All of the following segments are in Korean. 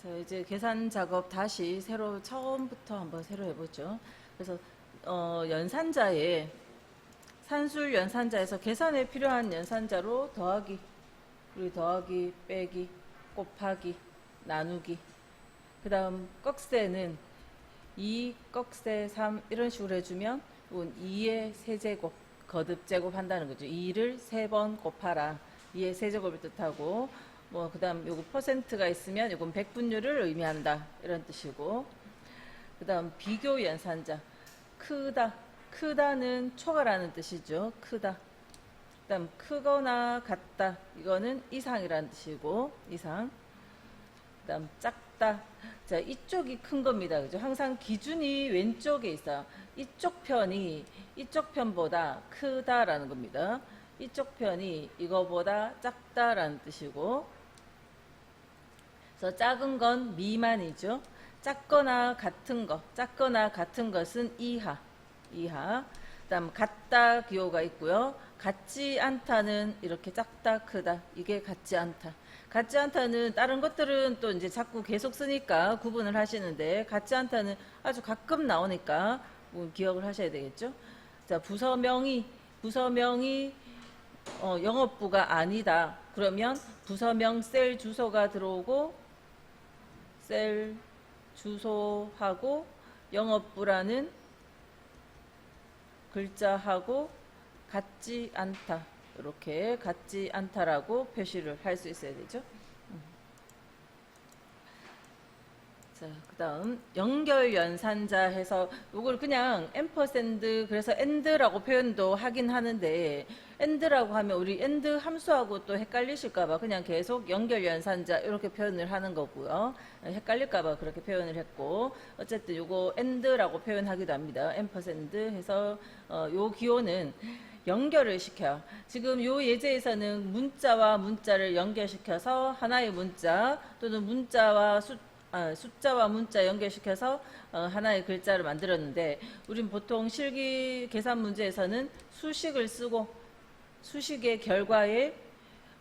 자, 이제 계산 작업 다시 새로 처음부터 한번 새로 해보죠. 그래서 연산자에 산술 연산자에서 계산에 필요한 연산자로 더하기, 그리고 더하기, 빼기, 곱하기, 나누기. 그 다음 꺽쇠는 2, 꺽쇠 3 이런 식으로 해주면 이건 2의 세제곱, 거듭 제곱한다는 거죠. 2를 3번 곱하라. 2의 세제곱을 뜻하고 그 다음 요거 퍼센트가 있으면 이건 백분율을 의미한다 이런 뜻이고, 그 다음 비교 연산자 크다, 크다는 초과라는 뜻이죠. 크다. 그 다음 크거나 같다, 이거는 이상이라는 뜻이고 이상. 그 다음 작다, 자 이쪽이 큰 겁니다. 그죠? 항상 기준이 왼쪽에 있어요. 이쪽 편보다 크다라는 겁니다. 이쪽 편이 이거보다 작다라는 뜻이고, 그래서 작은 건 미만이죠. 작거나 같은 것은 이하. 그다음 같다 기호가 있고요. 같지 않다는 이렇게 작다, 크다, 이게 같지 않다. 같지 않다는 다른 것들은 또 이제 자꾸 계속 쓰니까 구분을 하시는데, 같지 않다는 아주 가끔 나오니까 기억을 하셔야 되겠죠. 자, 부서명이 영업부가 아니다. 그러면 부서명 셀 주소가 들어오고 셀 주소하고 영업부라는 글자하고 같지 않다, 이렇게 같지 않다라고 표시를 할 수 있어야 되죠. 자, 그 다음 연결 연산자 해서 이걸 그냥 앰퍼샌드, 그래서 엔드라고 표현도 하긴 하는데, 엔드라고 하면 우리 엔드 함수하고 또 헷갈리실까봐 그냥 계속 연결 연산자 이렇게 표현을 하는 거고요. 헷갈릴까봐 그렇게 표현을 했고, 어쨌든 요거 엔드라고 표현하기도 합니다. 앰퍼샌드 해서 요 기호는 연결을 시켜요. 지금 요 예제에서는 문자와 문자를 연결시켜서 하나의 문자, 또는 숫자와 문자 연결시켜서 하나의 글자를 만들었는데, 우린 보통 실기 계산 문제에서는 수식을 쓰고 수식의 결과에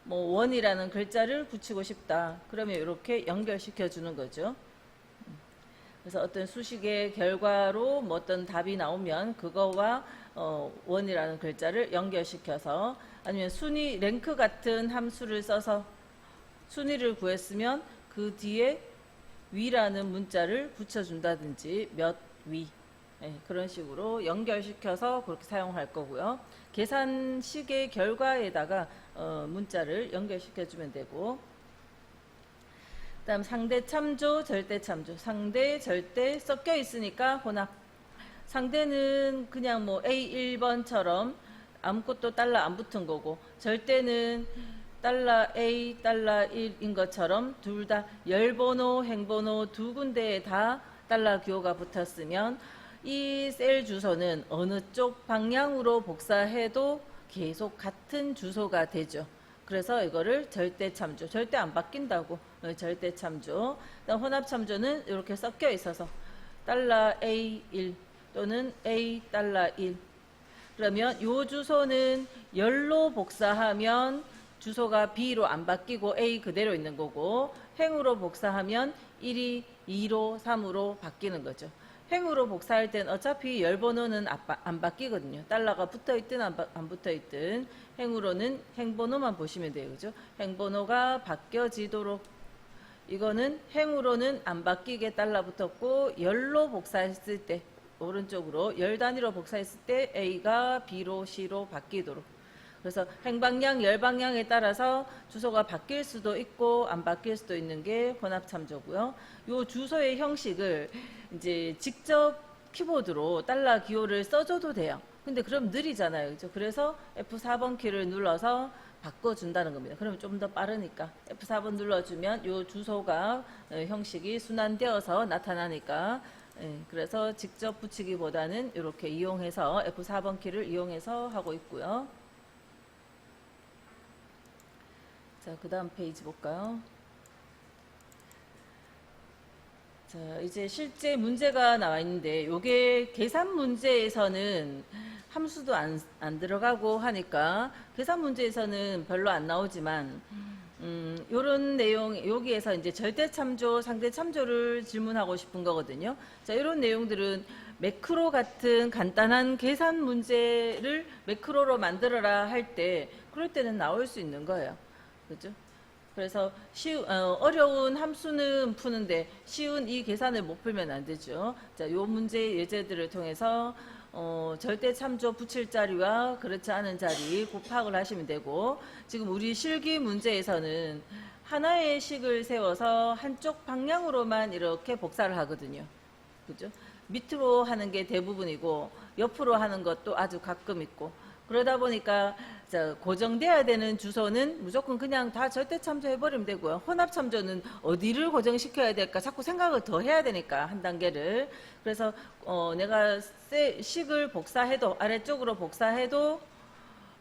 원이라는 글자를 붙이고 싶다. 그러면 이렇게 연결시켜 주는 거죠. 그래서 어떤 수식의 결과로 어떤 답이 나오면 그거와 원이라는 글자를 연결시켜서, 아니면 순위, 랭크 같은 함수를 써서 순위를 구했으면 그 뒤에 위라는 문자를 붙여준다든지 몇 위, 그런 식으로 연결시켜서 그렇게 사용할 거고요. 계산식의 결과에다가 문자를 연결시켜주면 되고, 그 다음 상대 참조, 절대 참조. 상대, 절대 섞여 있으니까 혼합. 상대는 그냥 A1번처럼 아무것도 달러 안 붙은 거고, 절대는 달러 A, 달러 1인 것처럼 둘 다 열번호, 행번호 두 군데에 다 달러 기호가 붙었으면 이 셀 주소는 어느 쪽 방향으로 복사해도 계속 같은 주소가 되죠. 그래서 이거를 절대 참조, 절대 안 바뀐다고 절대 참조. 혼합 참조는 이렇게 섞여 있어서 달러 A1 또는 A 달러 1, 그러면 이 주소는 열로 복사하면 주소가 B로 안 바뀌고 A 그대로 있는 거고, 행으로 복사하면 1이 2로 3으로 바뀌는 거죠. 행으로 복사할 땐 어차피 열 번호는 안 바뀌거든요. 달러가 붙어있든 안 붙어있든 행으로는 행번호만 보시면 돼요. 그죠? 행번호가 바뀌어지도록, 이거는 행으로는 안 바뀌게 달러 붙었고, 열로 복사했을 때, 오른쪽으로 열 단위로 복사했을 때 A가 B로 C로 바뀌도록. 그래서 행방향, 열방향에 따라서 주소가 바뀔 수도 있고 안 바뀔 수도 있는 게 혼합 참조고요. 요 주소의 형식을 이제 직접 키보드로 달러 기호를 써줘도 돼요. 근데 그럼 느리잖아요. 그죠? 그래서 F4번 키를 눌러서 바꿔준다는 겁니다. 그러면 좀 더 빠르니까 F4번 눌러주면 요 주소가 형식이 순환되어서 나타나니까, 그래서 직접 붙이기보다는 이렇게 이용해서 F4번 키를 이용해서 하고 있고요. 자, 그 다음 페이지 볼까요? 자, 이제 실제 문제가 나와 있는데, 요게 계산 문제에서는 함수도 안 들어가고 하니까 계산 문제에서는 별로 안 나오지만, 요런 내용, 여기에서 이제 절대 참조, 상대 참조를 질문하고 싶은 거거든요. 자, 이런 내용들은 매크로 같은 간단한 계산 문제를 매크로로 만들어라 할 때, 그럴 때는 나올 수 있는 거예요. 그죠? 그래서 어려운 함수는 푸는데 쉬운 이 계산을 못 풀면 안 되죠. 자, 요 문제 예제들을 통해서 절대 참조 붙일 자리와 그렇지 않은 자리 곱하기를 하시면 되고, 지금 우리 실기 문제에서는 하나의 식을 세워서 한쪽 방향으로만 이렇게 복사를 하거든요. 그죠? 밑으로 하는 게 대부분이고 옆으로 하는 것도 아주 가끔 있고, 그러다 보니까 고정돼야 되는 주소는 무조건 그냥 다 절대 참조해버리면 되고요. 혼합 참조는 어디를 고정시켜야 될까 자꾸 생각을 더 해야 되니까, 한 단계를. 그래서 내가 식을 복사해도, 아래쪽으로 복사해도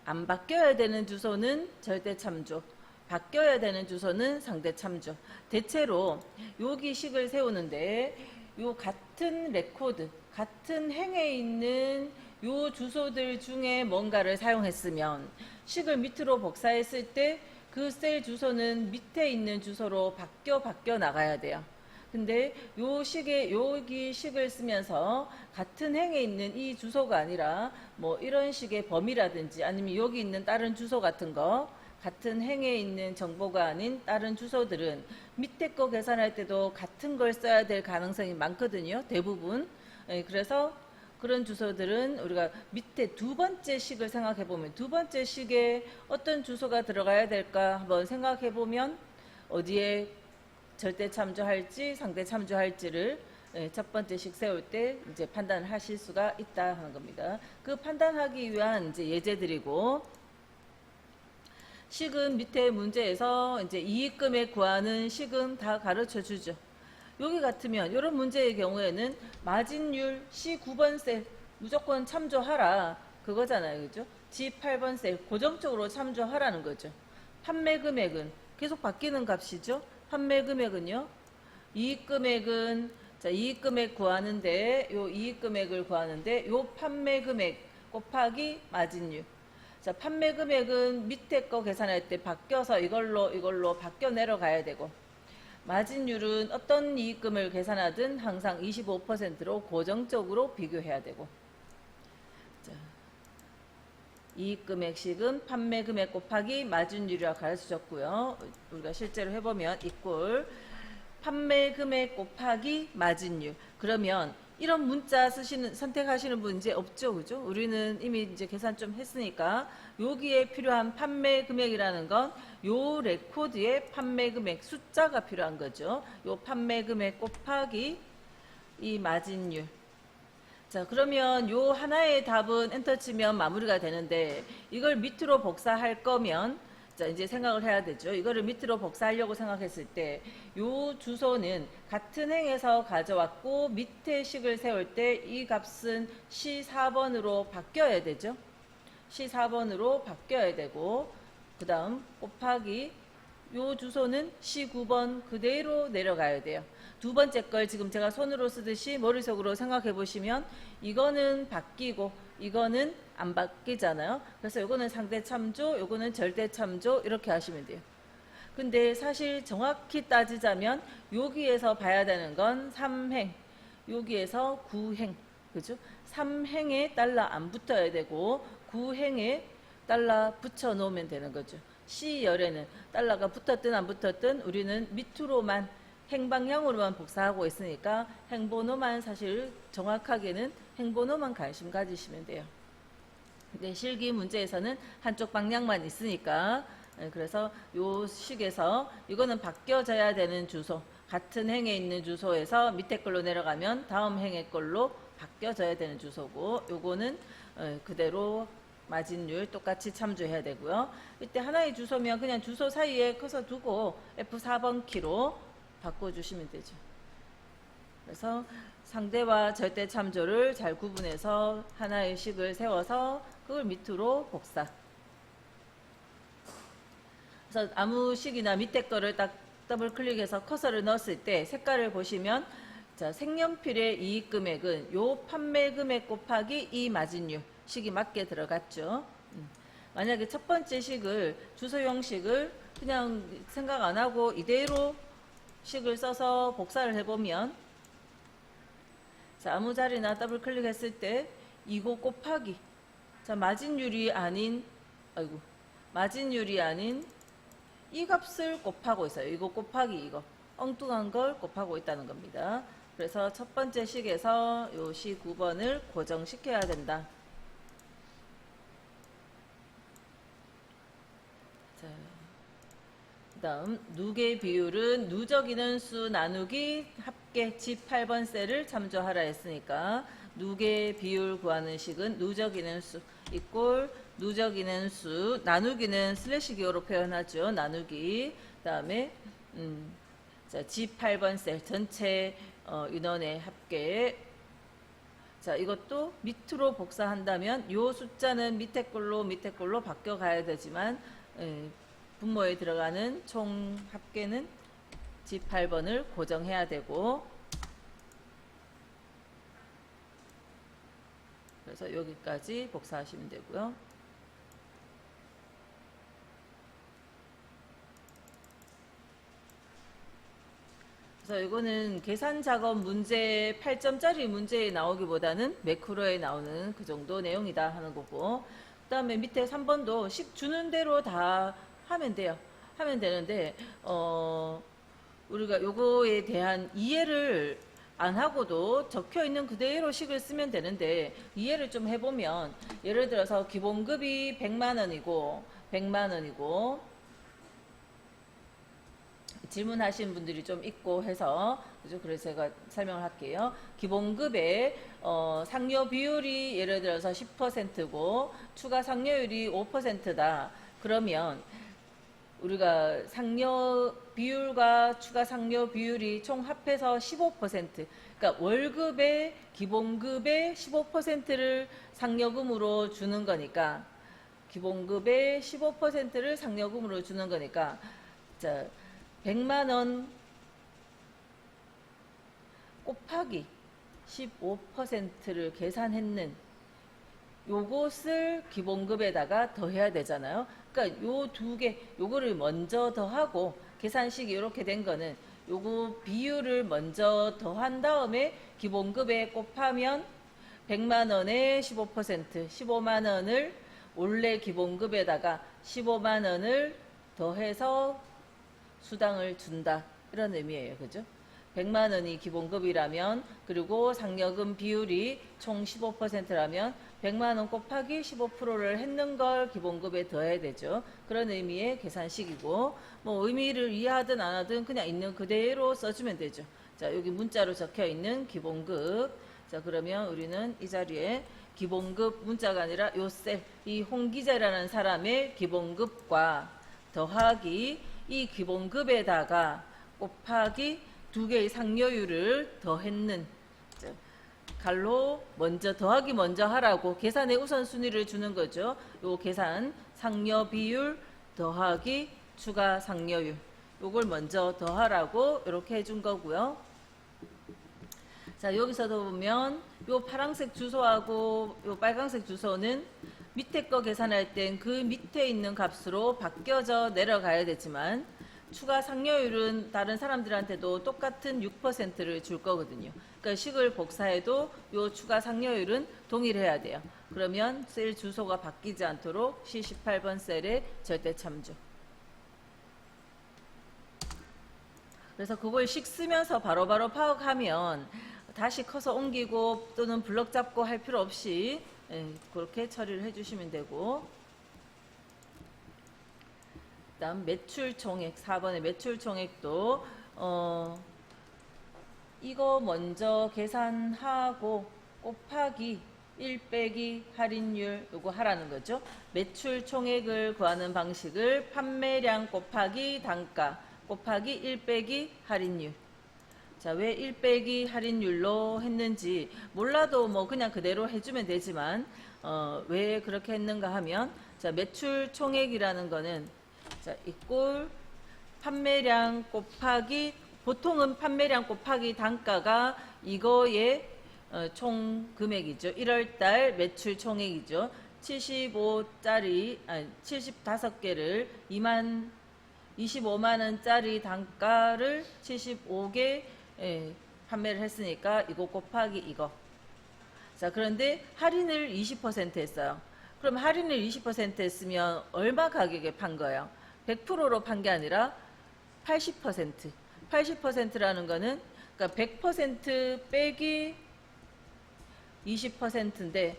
안 바뀌어야 되는 주소는 절대 참조, 바뀌어야 되는 주소는 상대 참조. 대체로 여기 식을 세우는데 요 같은 레코드, 같은 행에 있는 요 주소들 중에 뭔가를 사용했으면 식을 밑으로 복사했을 때 그 셀 주소는 밑에 있는 주소로 바뀌어 나가야 돼요. 근데 여기 식을 쓰면서 같은 행에 있는 이 주소가 아니라 뭐 이런 식의 범위라든지 아니면 여기 있는 다른 주소 같은 거, 같은 행에 있는 정보가 아닌 다른 주소들은 밑에 거 계산할 때도 같은 걸 써야 될 가능성이 많거든요. 대부분. 그래서 그런 주소들은 우리가 밑에 두 번째 식을 생각해 보면, 두 번째 식에 어떤 주소가 들어가야 될까 한번 생각해 보면 어디에 절대 참조할지 상대 참조할지를 첫 번째 식 세울 때 이제 판단하실 수가 있다 하는 겁니다. 그 판단하기 위한 이제 예제들이고, 식은 밑에 문제에서 이제 이익금액 구하는 식은 다 가르쳐 주죠. 여기 같으면 이런 문제의 경우에는 마진율 C9번 셀 무조건 참조하라 그거잖아요. 그죠? G8번 셀 고정적으로 참조하라는 거죠. 판매 금액은 계속 바뀌는 값이죠. 판매 금액은요. 이익 금액은 이익 금액 구하는데 요 이익 금액을 구하는데 요 판매 금액 곱하기 마진율. 자, 판매 금액은 밑에 거 계산할 때 바뀌어서 이걸로 바뀌어 내려가야 되고, 마진율은 어떤 이익금을 계산하든 항상 25%로 고정적으로 비교해야 되고, 자, 이익금액식은 판매금액 곱하기 마진율이라고 가르쳐줬고요. 우리가 실제로 해보면 이꼴 판매금액 곱하기 마진율. 그러면 이런 문자 선택하시는 분 이제 없죠, 그죠? 우리는 이미 이제 계산 좀 했으니까 여기에 필요한 판매 금액이라는 건 요 레코드의 판매 금액 숫자가 필요한 거죠. 요 판매 금액 곱하기 이 마진율. 자, 그러면 요 하나의 답은 엔터 치면 마무리가 되는데, 이걸 밑으로 복사할 거면 자, 이제 생각을 해야 되죠. 이거를 밑으로 복사하려고 생각했을 때 요 주소는 같은 행에서 가져왔고 밑에 식을 세울 때 이 값은 C4번으로 바뀌어야 되죠. C4번으로 바뀌어야 되고, 그 다음 곱하기 요 주소는 C9번 그대로 내려가야 돼요. 두 번째 걸 지금 제가 손으로 쓰듯이 머릿속으로 생각해 보시면 이거는 바뀌고 이거는 안 바뀌잖아요. 그래서 이거는 상대 참조, 이거는 절대 참조 이렇게 하시면 돼요. 근데 사실 정확히 따지자면 여기에서 봐야 되는 건 3행, 여기에서 9행, 그죠? 3행에 달러 안 붙어야 되고 9행에 달러 붙여 놓으면 되는 거죠. C열에는 달러가 붙었든 안 붙었든 우리는 밑으로만 행방향으로만 복사하고 있으니까 행번호만, 사실 정확하게는 행번호만 관심 가지시면 돼요. 근데 실기 문제에서는 한쪽 방향만 있으니까, 그래서 요 식에서 이거는 바뀌어져야 되는 주소, 같은 행에 있는 주소에서 밑에 걸로 내려가면 다음 행의 걸로 바뀌어져야 되는 주소고, 요거는 그대로 마진율 똑같이 참조해야 되고요. 이때 하나의 주소면 그냥 주소 사이에 커서 두고 F4번 키로 바꿔주시면 되죠. 그래서 상대와 절대 참조를 잘 구분해서 하나의 식을 세워서 그걸 밑으로 복사. 그래서 아무 식이나 밑에 거를 딱 더블 클릭해서 커서를 넣었을 때 색깔을 보시면, 자, 색연필의 이익 금액은 요 판매 금액 곱하기 이 마진율 식이 맞게 들어갔죠. 만약에 첫 번째 식을 주소 형식을 그냥 생각 안 하고 이대로 식을 써서 복사를 해보면, 자, 아무 자리나 더블 클릭했을 때 이거 곱하기, 자, 마진율이 아닌, 아이고, 마진율이 아닌 이 값을 곱하고 있어요. 이거 곱하기 이거 엉뚱한 걸 곱하고 있다는 겁니다. 그래서 첫 번째 식에서 요 시 9번을 고정시켜야 된다. 자, 그다음 누계 비율은 누적 인원수 나누기 합계 집 8번 셀을 참조하라 했으니까 누계 비율 구하는 식은 누적 인원수 이꼴 누적 인원수 나누기는 슬래시 기호로 표현하죠. 나누기. 그다음에 자, 집 8번 셀 전체 인원의 합계. 자, 이것도 밑으로 복사한다면 요 숫자는 밑에 걸로 바뀌어 가야 되지만 분모에 들어가는 총 합계는 집 8번을 고정해야 되고, 그래서 여기까지 복사하시면 되고요. 그래서 이거는 계산 작업 문제 8점짜리 문제에 나오기보다는 매크로에 나오는 그 정도 내용이다 하는 거고, 그 다음에 밑에 3번도 식 주는 대로 다 하면 돼요. 하면 되는데 우리가 요거에 대한 이해를 안 하고도 적혀 있는 그대로 식을 쓰면 되는데, 이해를 좀 해보면, 예를 들어서 기본급이 100만 원이고 질문하신 분들이 좀 있고 해서, 그죠? 그래서 제가 설명을 할게요. 기본급의 상여 비율이 예를 들어서 10%고 추가 상여율이 5%다. 그러면 우리가 상여 비율과 추가 상여 비율이 총 합해서 15%, 그러니까 월급의 기본급의 15%를 상여금으로 주는 거니까, 기본급의 15%를 상여금으로 주는 거니까, 자, 100만 원 곱하기 15%를 계산했는 요것을 기본급에다가 더해야 되잖아요. 그러니까 요 두 개, 요거를 먼저 더하고, 계산식이 이렇게 된 거는 요거 비율을 먼저 더한 다음에 기본급에 곱하면 100만 원에 15%, 15만 원을 원래 기본급에다가 15만 원을 더해서 수당을 준다. 이런 의미예요. 그죠? 100만 원이 기본급이라면, 그리고 상여금 비율이 총 15%라면 100만 원 곱하기 15%를 했는 걸 기본급에 더해야 되죠. 그런 의미의 계산식이고, 뭐 의미를 이해하든 안 하든 그냥 있는 그대로 써주면 되죠. 자, 여기 문자로 적혀 있는 기본급. 자, 그러면 우리는 이 자리에 기본급 문자가 아니라 요 셀, 이 홍기재라는 사람의 기본급과 더하기 이 기본급에다가 곱하기 두 개의 상여율을 더했는, 갈로 먼저 더하기 먼저 하라고 계산의 우선순위를 주는 거죠. 요 계산 상여 비율 더하기 추가 상여율, 요걸 먼저 더하라고 이렇게 해준 거고요. 자, 여기서도 보면 요 파란색 주소하고 요 빨간색 주소는 밑에 거 계산할 땐 그 밑에 있는 값으로 바뀌어져 내려가야 되지만, 추가 상여율은 다른 사람들한테도 똑같은 6%를 줄 거거든요. 그러니까 식을 복사해도 요 추가 상여율은 동일해야 돼요. 그러면 셀 주소가 바뀌지 않도록 C18번 셀에 절대 참조. 그래서 그걸 식 쓰면서 바로바로 파악하면 다시 커서 옮기고 또는 블럭 잡고 할 필요 없이 그렇게 처리를 해주시면 되고, 그다음 매출 총액 4번의 매출 총액도 이거 먼저 계산하고 곱하기 1 빼기 할인율 요거 하라는 거죠. 매출 총액을 구하는 방식을 판매량 곱하기 단가 곱하기 1 빼기 할인율. 자, 왜 1 빼기 할인율로 했는지 몰라도 뭐 그냥 그대로 해주면 되지만, 왜 그렇게 했는가 하면, 자, 매출 총액이라는 거는, 자, 이꼴 판매량 곱하기, 보통은 판매량 곱하기 단가가 이거의 총 금액이죠. 1월달 매출 총액이죠. 75짜리, 75개를 2만 25만 원짜리 단가를 75개 판매를 했으니까 이거 곱하기 이거. 자, 그런데 할인을 20% 했어요. 그럼 할인을 20% 했으면 얼마 가격에 판 거예요? 100%로 판 게 아니라 80%. 80%라는 거는 그러니까 100% 빼기 20%인데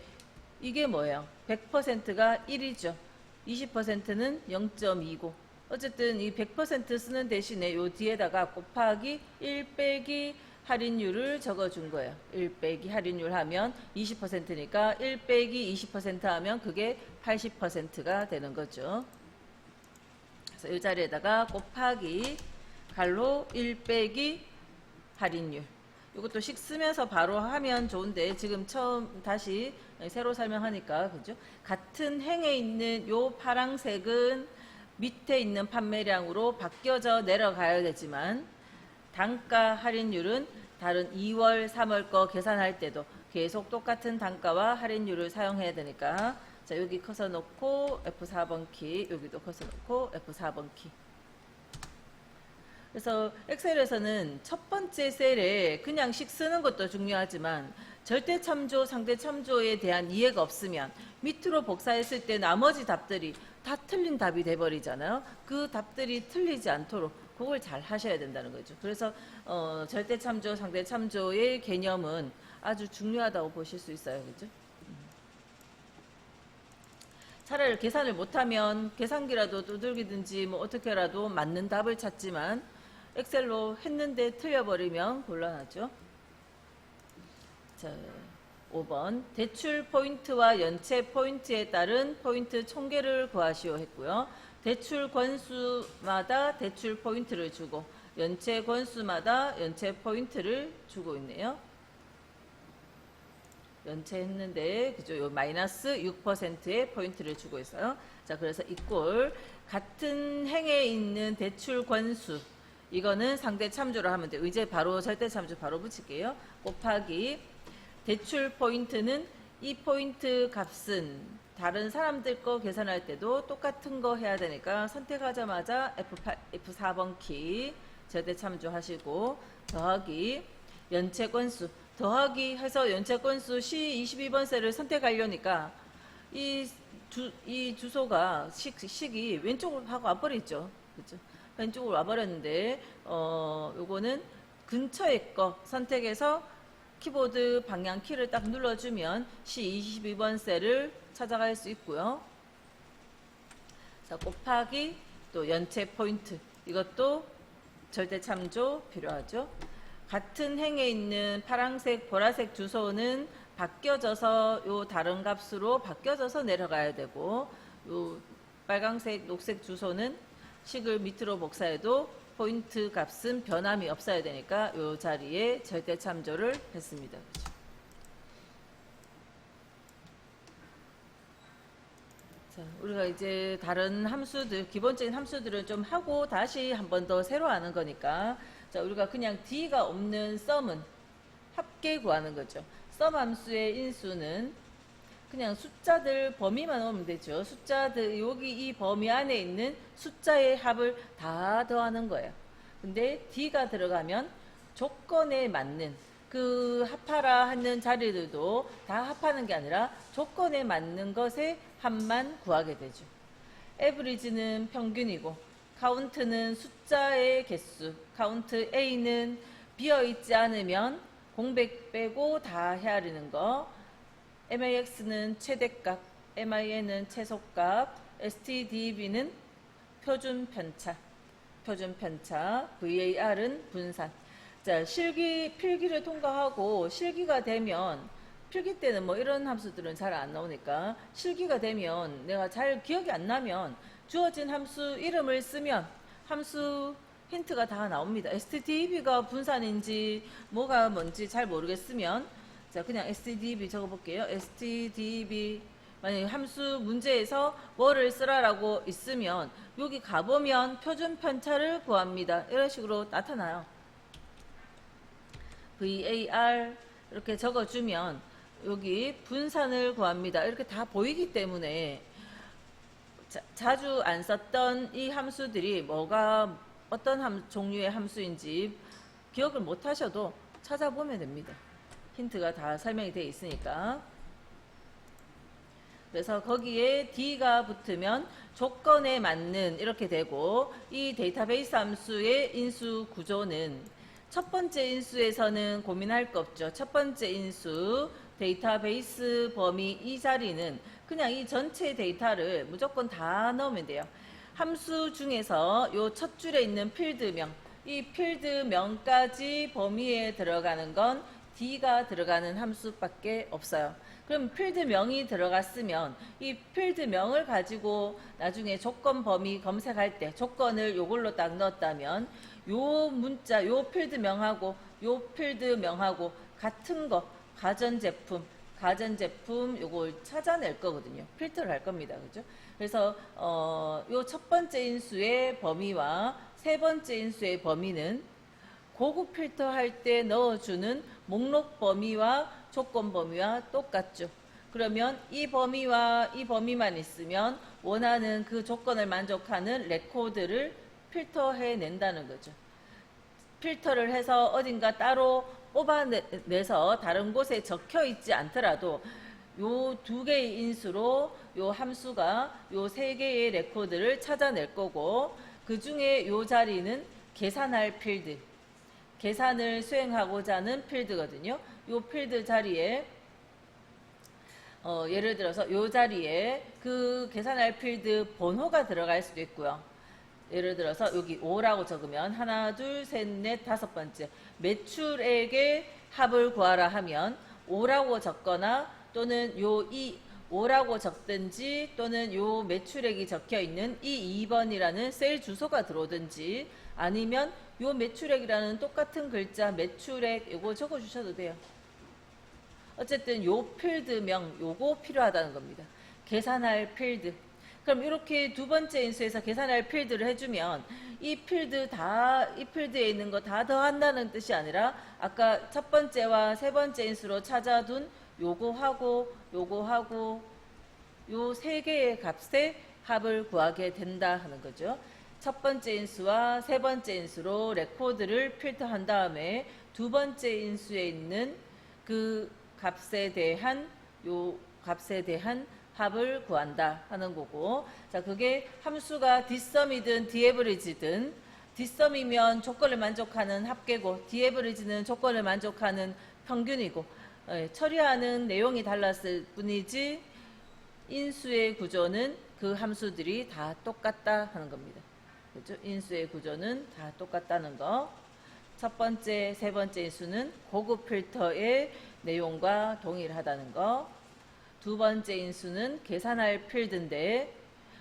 이게 뭐예요? 100%가 1이죠. 20%는 0.29. 어쨌든 이 100% 쓰는 대신에 요 뒤에다가 곱하기 1 빼기 할인율을 적어준 거예요. 1 빼기 할인율 하면 20%니까 1 빼기 20% 하면 그게 80%가 되는 거죠. 그래서 이 자리에다가 곱하기 갈로 1 빼기 할인율. 이것도 식 쓰면서 바로 하면 좋은데 지금 처음 다시 새로 설명하니까 그죠? 같은 행에 있는 요 파랑색은 밑에 있는 판매량으로 바뀌어져 내려가야 되지만 단가 할인율은 다른 2월, 3월 거 계산할 때도 계속 똑같은 단가와 할인율을 사용해야 되니까 자, 여기 커서 놓고 F4번 키, 여기도 커서 놓고 F4번 키. 그래서 엑셀에서는 첫 번째 셀에 그냥 식 쓰는 것도 중요하지만 절대 참조, 상대 참조에 대한 이해가 없으면 밑으로 복사했을 때 나머지 답들이 다 틀린 답이 돼버리잖아요. 그 답들이 틀리지 않도록 그걸 잘 하셔야 된다는 거죠. 그래서 절대 참조, 상대 참조의 개념은 아주 중요하다고 보실 수 있어요. 그죠? 차라리 계산을 못하면 계산기라도 두들기든지 뭐 어떻게라도 맞는 답을 찾지만 엑셀로 했는데 틀려버리면 곤란하죠. 자, 5번 대출 포인트와 연체 포인트에 따른 포인트 총계를 구하시오 했고요. 대출 권수마다 대출 포인트를 주고 연체 권수마다 연체 포인트를 주고 있네요. 연체했는데 그죠? 요 마이너스 6%의 포인트를 주고 있어요. 자, 그래서 이꼴 같은 행에 있는 대출 권수 이거는 상대 참조를 하면 돼요. 이제 바로 절대 참조 바로 붙일게요. 곱하기 대출 포인트는 이 포인트 값은 다른 사람들 거 계산할 때도 똑같은 거 해야 되니까 선택하자마자 F4번 키 절대 참조하시고 더하기 연체 건수 더하기 해서 연체 건수 C22번 셀을 선택하려니까 이 주소가 식이 왼쪽으로 하고 와버렸죠. 그죠? 왼쪽으로 와버렸는데 요거는 근처에 거 선택해서 키보드 방향 키를 딱 눌러주면 C22번 셀을 찾아갈 수 있고요. 자, 곱하기 또 연체 포인트 이것도 절대 참조 필요하죠. 같은 행에 있는 파란색, 보라색 주소는 바뀌어져서 요 다른 값으로 바뀌어져서 내려가야 되고 요 빨강색, 녹색 주소는 식을 밑으로 복사해도 포인트 값은 변함이 없어야 되니까 요 자리에 절대 참조를 했습니다. 자, 우리가 이제 다른 함수들, 기본적인 함수들을 좀 하고 다시 한 번 더 새로 하는 거니까 자, 우리가 그냥 D가 없는 썸은 합계 구하는 거죠. 썸 함수의 인수는 그냥 숫자들 범위만 넣으면 되죠. 숫자들 여기 이 범위 안에 있는 숫자의 합을 다 더하는 거예요. 근데 D가 들어가면 조건에 맞는 그 합하라 하는 자리들도 다 합하는 게 아니라 조건에 맞는 것의 합만 구하게 되죠. 에브리지는 평균이고 카운트는 숫자의 개수, 카운트 A는 비어있지 않으면 공백 빼고 다 헤아리는 거, MAX는 최대값, MIN은 최소값, STDB는 표준 편차, VAR은 분산. 자, 필기를 통과하고 실기가 되면 필기 때는 뭐 이런 함수들은 잘 안 나오니까 실기가 되면 내가 잘 기억이 안 나면 주어진 함수 이름을 쓰면 함수 힌트가 다 나옵니다. STDB가 분산인지 뭐가 뭔지 잘 모르겠으면 자, 그냥 STDB 적어볼게요. STDB 만약에 함수 문제에서 뭐를 쓰라라고 있으면 여기 가보면 표준 편차를 구합니다. 이런 식으로 나타나요. VAR 이렇게 적어주면 여기 분산을 구합니다. 이렇게 다 보이기 때문에 자주 안 썼던 이 함수들이 뭐가 어떤 종류의 함수인지 기억을 못 하셔도 찾아보면 됩니다. 힌트가 다 설명이 되어 있으니까. 그래서 거기에 D가 붙으면 조건에 맞는 이렇게 되고, 이 데이터베이스 함수의 인수 구조는 첫 번째 인수에서는 고민할 거 없죠. 첫 번째 인수 데이터베이스 범위 이 자리는 그냥 이 전체 데이터를 무조건 다 넣으면 돼요. 함수 중에서 요 첫 줄에 있는 필드명, 이 필드명까지 범위에 들어가는 건 D가 들어가는 함수밖에 없어요. 그럼 필드명이 들어갔으면 이 필드명을 가지고 나중에 조건 범위 검색할 때 조건을 요걸로 딱 넣었다면 요 문자, 요 필드명하고 요 필드명하고 같은 거, 가전제품 요걸 찾아낼 거거든요. 필터를 할 겁니다. 그죠? 그래서 요 첫 번째 인수의 범위와 세 번째 인수의 범위는 고급 필터 할 때 넣어주는 목록 범위와 조건 범위와 똑같죠. 그러면 이 범위와 이 범위만 있으면 원하는 그 조건을 만족하는 레코드를 필터해 낸다는 거죠. 필터를 해서 어딘가 따로 뽑아내서 다른 곳에 적혀 있지 않더라도 요 두 개의 인수로 요 함수가 요 세 개의 레코드를 찾아낼 거고, 그 중에 요 자리는 계산할 필드, 계산을 수행하고자 하는 필드거든요. 요 필드 자리에 예를 들어서 요 자리에 그 계산할 필드 번호가 들어갈 수도 있고요. 예를 들어서 여기 5라고 적으면 하나, 둘, 셋, 넷, 다섯 번째 매출액의 합을 구하라 하면 5라고 적거나 또는 요 5라고 적든지 또는 요 매출액이 적혀 있는 이 2번이라는 셀 주소가 들어오든지 아니면 요 매출액이라는 똑같은 글자 매출액 요거 적어 주셔도 돼요. 어쨌든 요 필드명 요거 필요하다는 겁니다. 계산할 필드. 그럼 이렇게 두 번째 인수에서 계산할 필드를 해주면 이 필드에 있는 거 다 더한다는 뜻이 아니라 아까 첫 번째와 세 번째 인수로 찾아둔 요거하고 요 세 개의 값의 합을 구하게 된다 하는 거죠. 첫 번째 인수와 세 번째 인수로 레코드를 필터한 다음에 두 번째 인수에 있는 그 값에 대한 합을 구한다 하는 거고, 자, 그게 함수가 뒷섬이든 디에버리지든, 뒷섬이면 조건을 만족하는 합계고 디에버리지는 조건을 만족하는 평균이고, 처리하는 내용이 달랐을 뿐이지 인수의 구조는 그 함수들이 다 똑같다 하는 겁니다. 그렇죠? 인수의 구조는 다 똑같다는 거. 첫 번째, 세 번째 인수는 고급 필터의 내용과 동일하다는 거. 두 번째 인수는 계산할 필드인데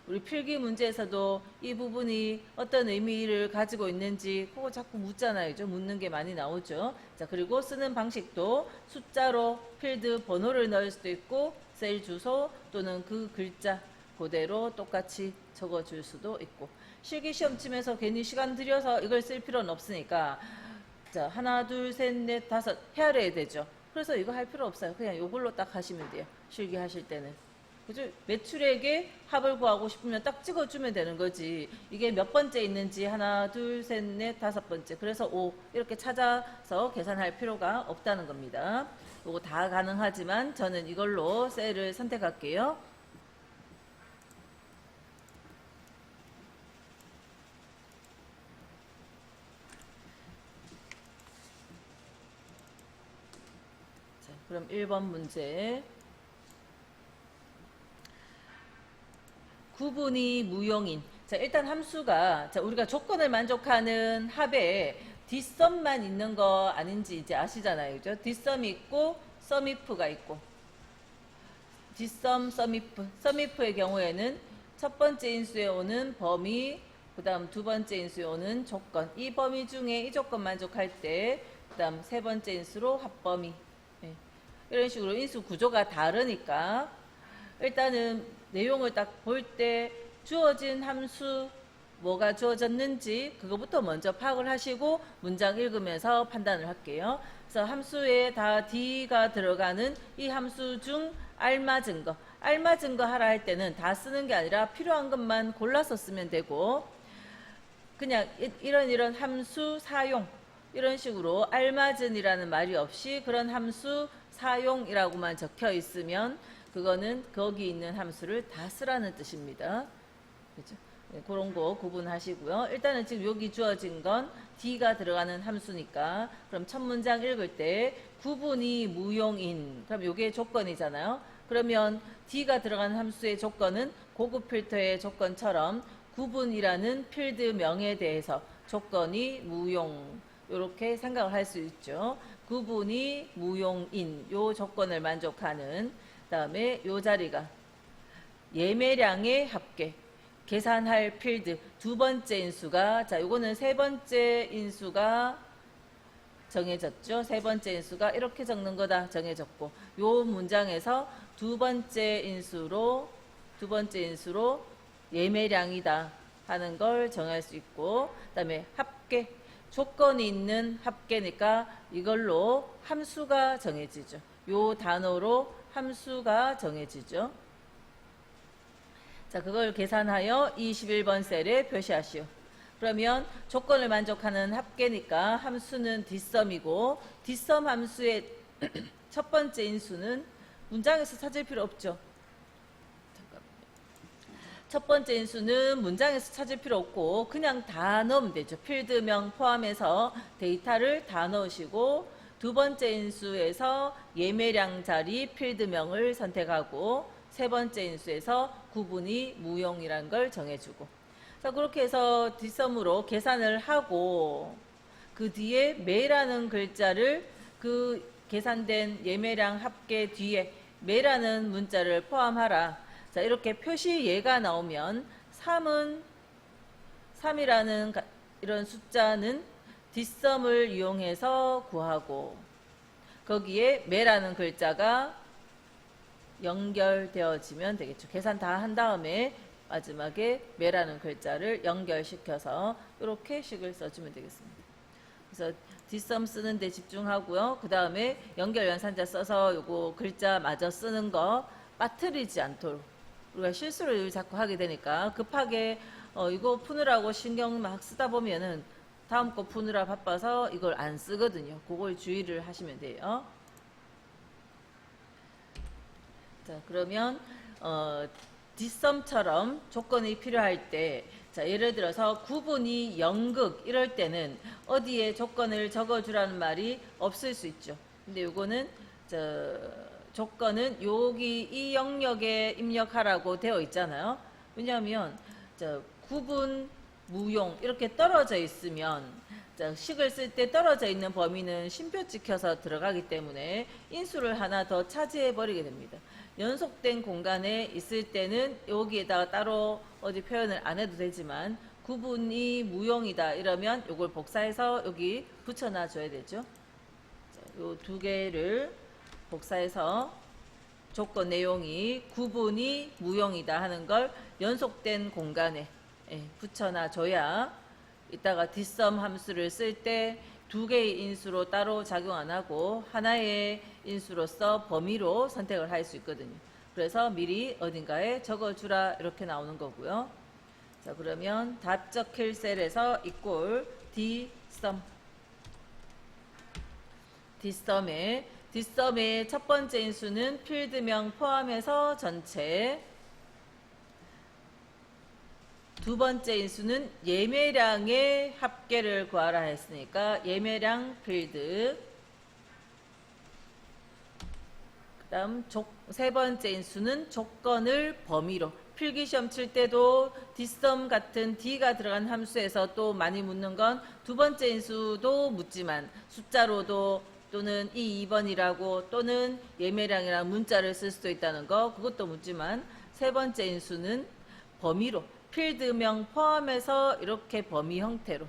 우리 필기 문제에서도 이 부분이 어떤 의미를 가지고 있는지 그거 자꾸 묻잖아요. 묻는 게 많이 나오죠. 자, 그리고 쓰는 방식도 숫자로 필드 번호를 넣을 수도 있고 셀 주소 또는 그 글자 그대로 똑같이 적어줄 수도 있고, 실기시험침에서 괜히 시간 들여서 이걸 쓸 필요는 없으니까 자, 하나, 둘, 셋, 넷, 다섯 헤아려야 되죠. 그래서 이거 할 필요 없어요. 그냥 이걸로 딱 하시면 돼요. 실기하실 때는. 그죠? 매출액의 합을 구하고 싶으면 딱 찍어주면 되는 거지. 이게 몇 번째 있는지 하나, 둘, 셋, 넷, 다섯 번째. 그래서 5 이렇게 찾아서 계산할 필요가 없다는 겁니다. 이거 다 가능하지만 저는 이걸로 셀을 선택할게요. 자, 그럼 1번 문제. 구분이 무용인. 자, 일단 함수가, 자, 우리가 조건을 만족하는 합에 뒷섬만 있는 거 아닌지 이제 아시잖아요. 그죠? 뒷섬이 있고, 썸이프가 있고. 뒷섬, 썸이프. 썸이프의 경우에는 첫 번째 인수에 오는 범위, 그 다음 두 번째 인수에 오는 조건. 이 범위 중에 이 조건 만족할 때, 그 다음 세 번째 인수로 합범위. 네. 이런 식으로 인수 구조가 다르니까, 일단은 내용을 딱 볼 때 주어진 함수 뭐가 주어졌는지 그거부터 먼저 파악을 하시고 문장 읽으면서 판단을 할게요. 그래서 함수에 다 D가 들어가는 이 함수 중 알맞은 거, 알맞은 거 하라 할 때는 다 쓰는 게 아니라 필요한 것만 골라서 쓰면 되고, 그냥 이런 함수 사용 이런 식으로 알맞은이라는 말이 없이 그런 함수 사용이라고만 적혀 있으면 그거는 거기 있는 함수를 다 쓰라는 뜻입니다. 그죠? 네, 그런 거 구분하시고요. 일단은 지금 여기 주어진 건 D가 들어가는 함수니까, 그럼 첫 문장 읽을 때 구분이 무용인, 그럼 요게 조건이잖아요. 그러면 D가 들어가는 함수의 조건은 고급 필터의 조건처럼 구분이라는 필드명에 대해서 조건이 무용, 이렇게 생각을 할 수 있죠. 구분이 무용인 요 조건을 만족하는, 다음에 요 자리가 예매량의 합계, 계산할 필드 두 번째 인수가, 자 요거는 세 번째 인수가 정해졌죠. 세 번째 인수가 이렇게 적는 거다 정해졌고, 요 문장에서 두 번째 인수로 예매량이다 하는 걸 정할 수 있고, 그 다음에 합계, 조건이 있는 합계니까 이걸로 함수가 정해지죠. 요 단어로 함수가 정해지죠. 자, 그걸 계산하여 21번 셀에 표시하시오. 그러면 조건을 만족하는 합계니까 함수는 뒷섬이고, 뒷섬 함수의 첫 번째 인수는 문장에서 찾을 필요 없죠. 첫 번째 인수는 문장에서 찾을 필요 없고 그냥 다 넣으면 되죠. 필드명 포함해서 데이터를 다 넣으시고, 두 번째 인수에서 예매량 자리 필드명을 선택하고, 세 번째 인수에서 구분이 무용이라는 걸 정해주고, 자 그렇게 해서 뒷섬으로 계산을 하고, 그 뒤에 매라는 글자를 그 계산된 예매량 합계 뒤에 매라는 문자를 포함하라. 자 이렇게 표시 예가 나오면 3이라는 이런 숫자는 뒷섬을 이용해서 구하고, 거기에 매라는 글자가 연결되어지면 되겠죠. 계산 다 한 다음에 마지막에 매라는 글자를 연결시켜서 이렇게 식을 써주면 되겠습니다. 그래서 뒷섬 쓰는 데 집중하고요. 그 다음에 연결 연산자 써서 요거 글자 마저 쓰는 거 빠뜨리지 않도록, 우리가 실수를 자꾸 하게 되니까 급하게 이거 푸느라고 신경 막 쓰다 보면은 다음 거 푸느라 바빠서 이걸 안 쓰거든요. 그걸 주의를 하시면 돼요. 자 그러면 뒷섬처럼 조건이 필요할 때, 자 예를 들어서 구분이 연극 이럴 때는 어디에 조건을 적어주라는 말이 없을 수 있죠. 근데 요거는 조건은 여기 이 영역에 입력하라고 되어 있잖아요. 왜냐하면 구분, 무용 이렇게 떨어져 있으면 식을 쓸 때 떨어져 있는 범위는 쉼표 찍혀서 들어가기 때문에 인수를 하나 더 차지해 버리게 됩니다. 연속된 공간에 있을 때는 여기에다가 따로 어디 표현을 안 해도 되지만, 구분이 무용이다 이러면 이걸 복사해서 여기 붙여놔 줘야 되죠. 요 두 개를 복사해서 조건 내용이 구분이 무용이다 하는 걸 연속된 공간에 붙여놔 줘야 이따가 뒷섬 함수를 쓸 때 두 개의 인수로 따로 작용 안 하고 하나의 인수로서 범위로 선택을 할 수 있거든요. 그래서 미리 어딘가에 적어주라 이렇게 나오는 거고요. 자 그러면 답 적힐 셀에서 이꼴 뒷섬의 첫 번째 인수는 필드명 포함해서 전체, 두 번째 인수는 예매량의 합계를 구하라 했으니까 예매량 필드, 그 다음 세 번째 인수는 조건을 범위로, 필기시험 칠 때도 뒷섬 같은 D가 들어간 함수에서 또 많이 묻는 건 두 번째 인수도 묻지만 숫자로도 또는 이 2번이라고 또는 예매량이라는 문자를 쓸 수도 있다는 거, 그것도 묻지만 세 번째 인수는 범위로 필드명 포함해서 이렇게 범위 형태로,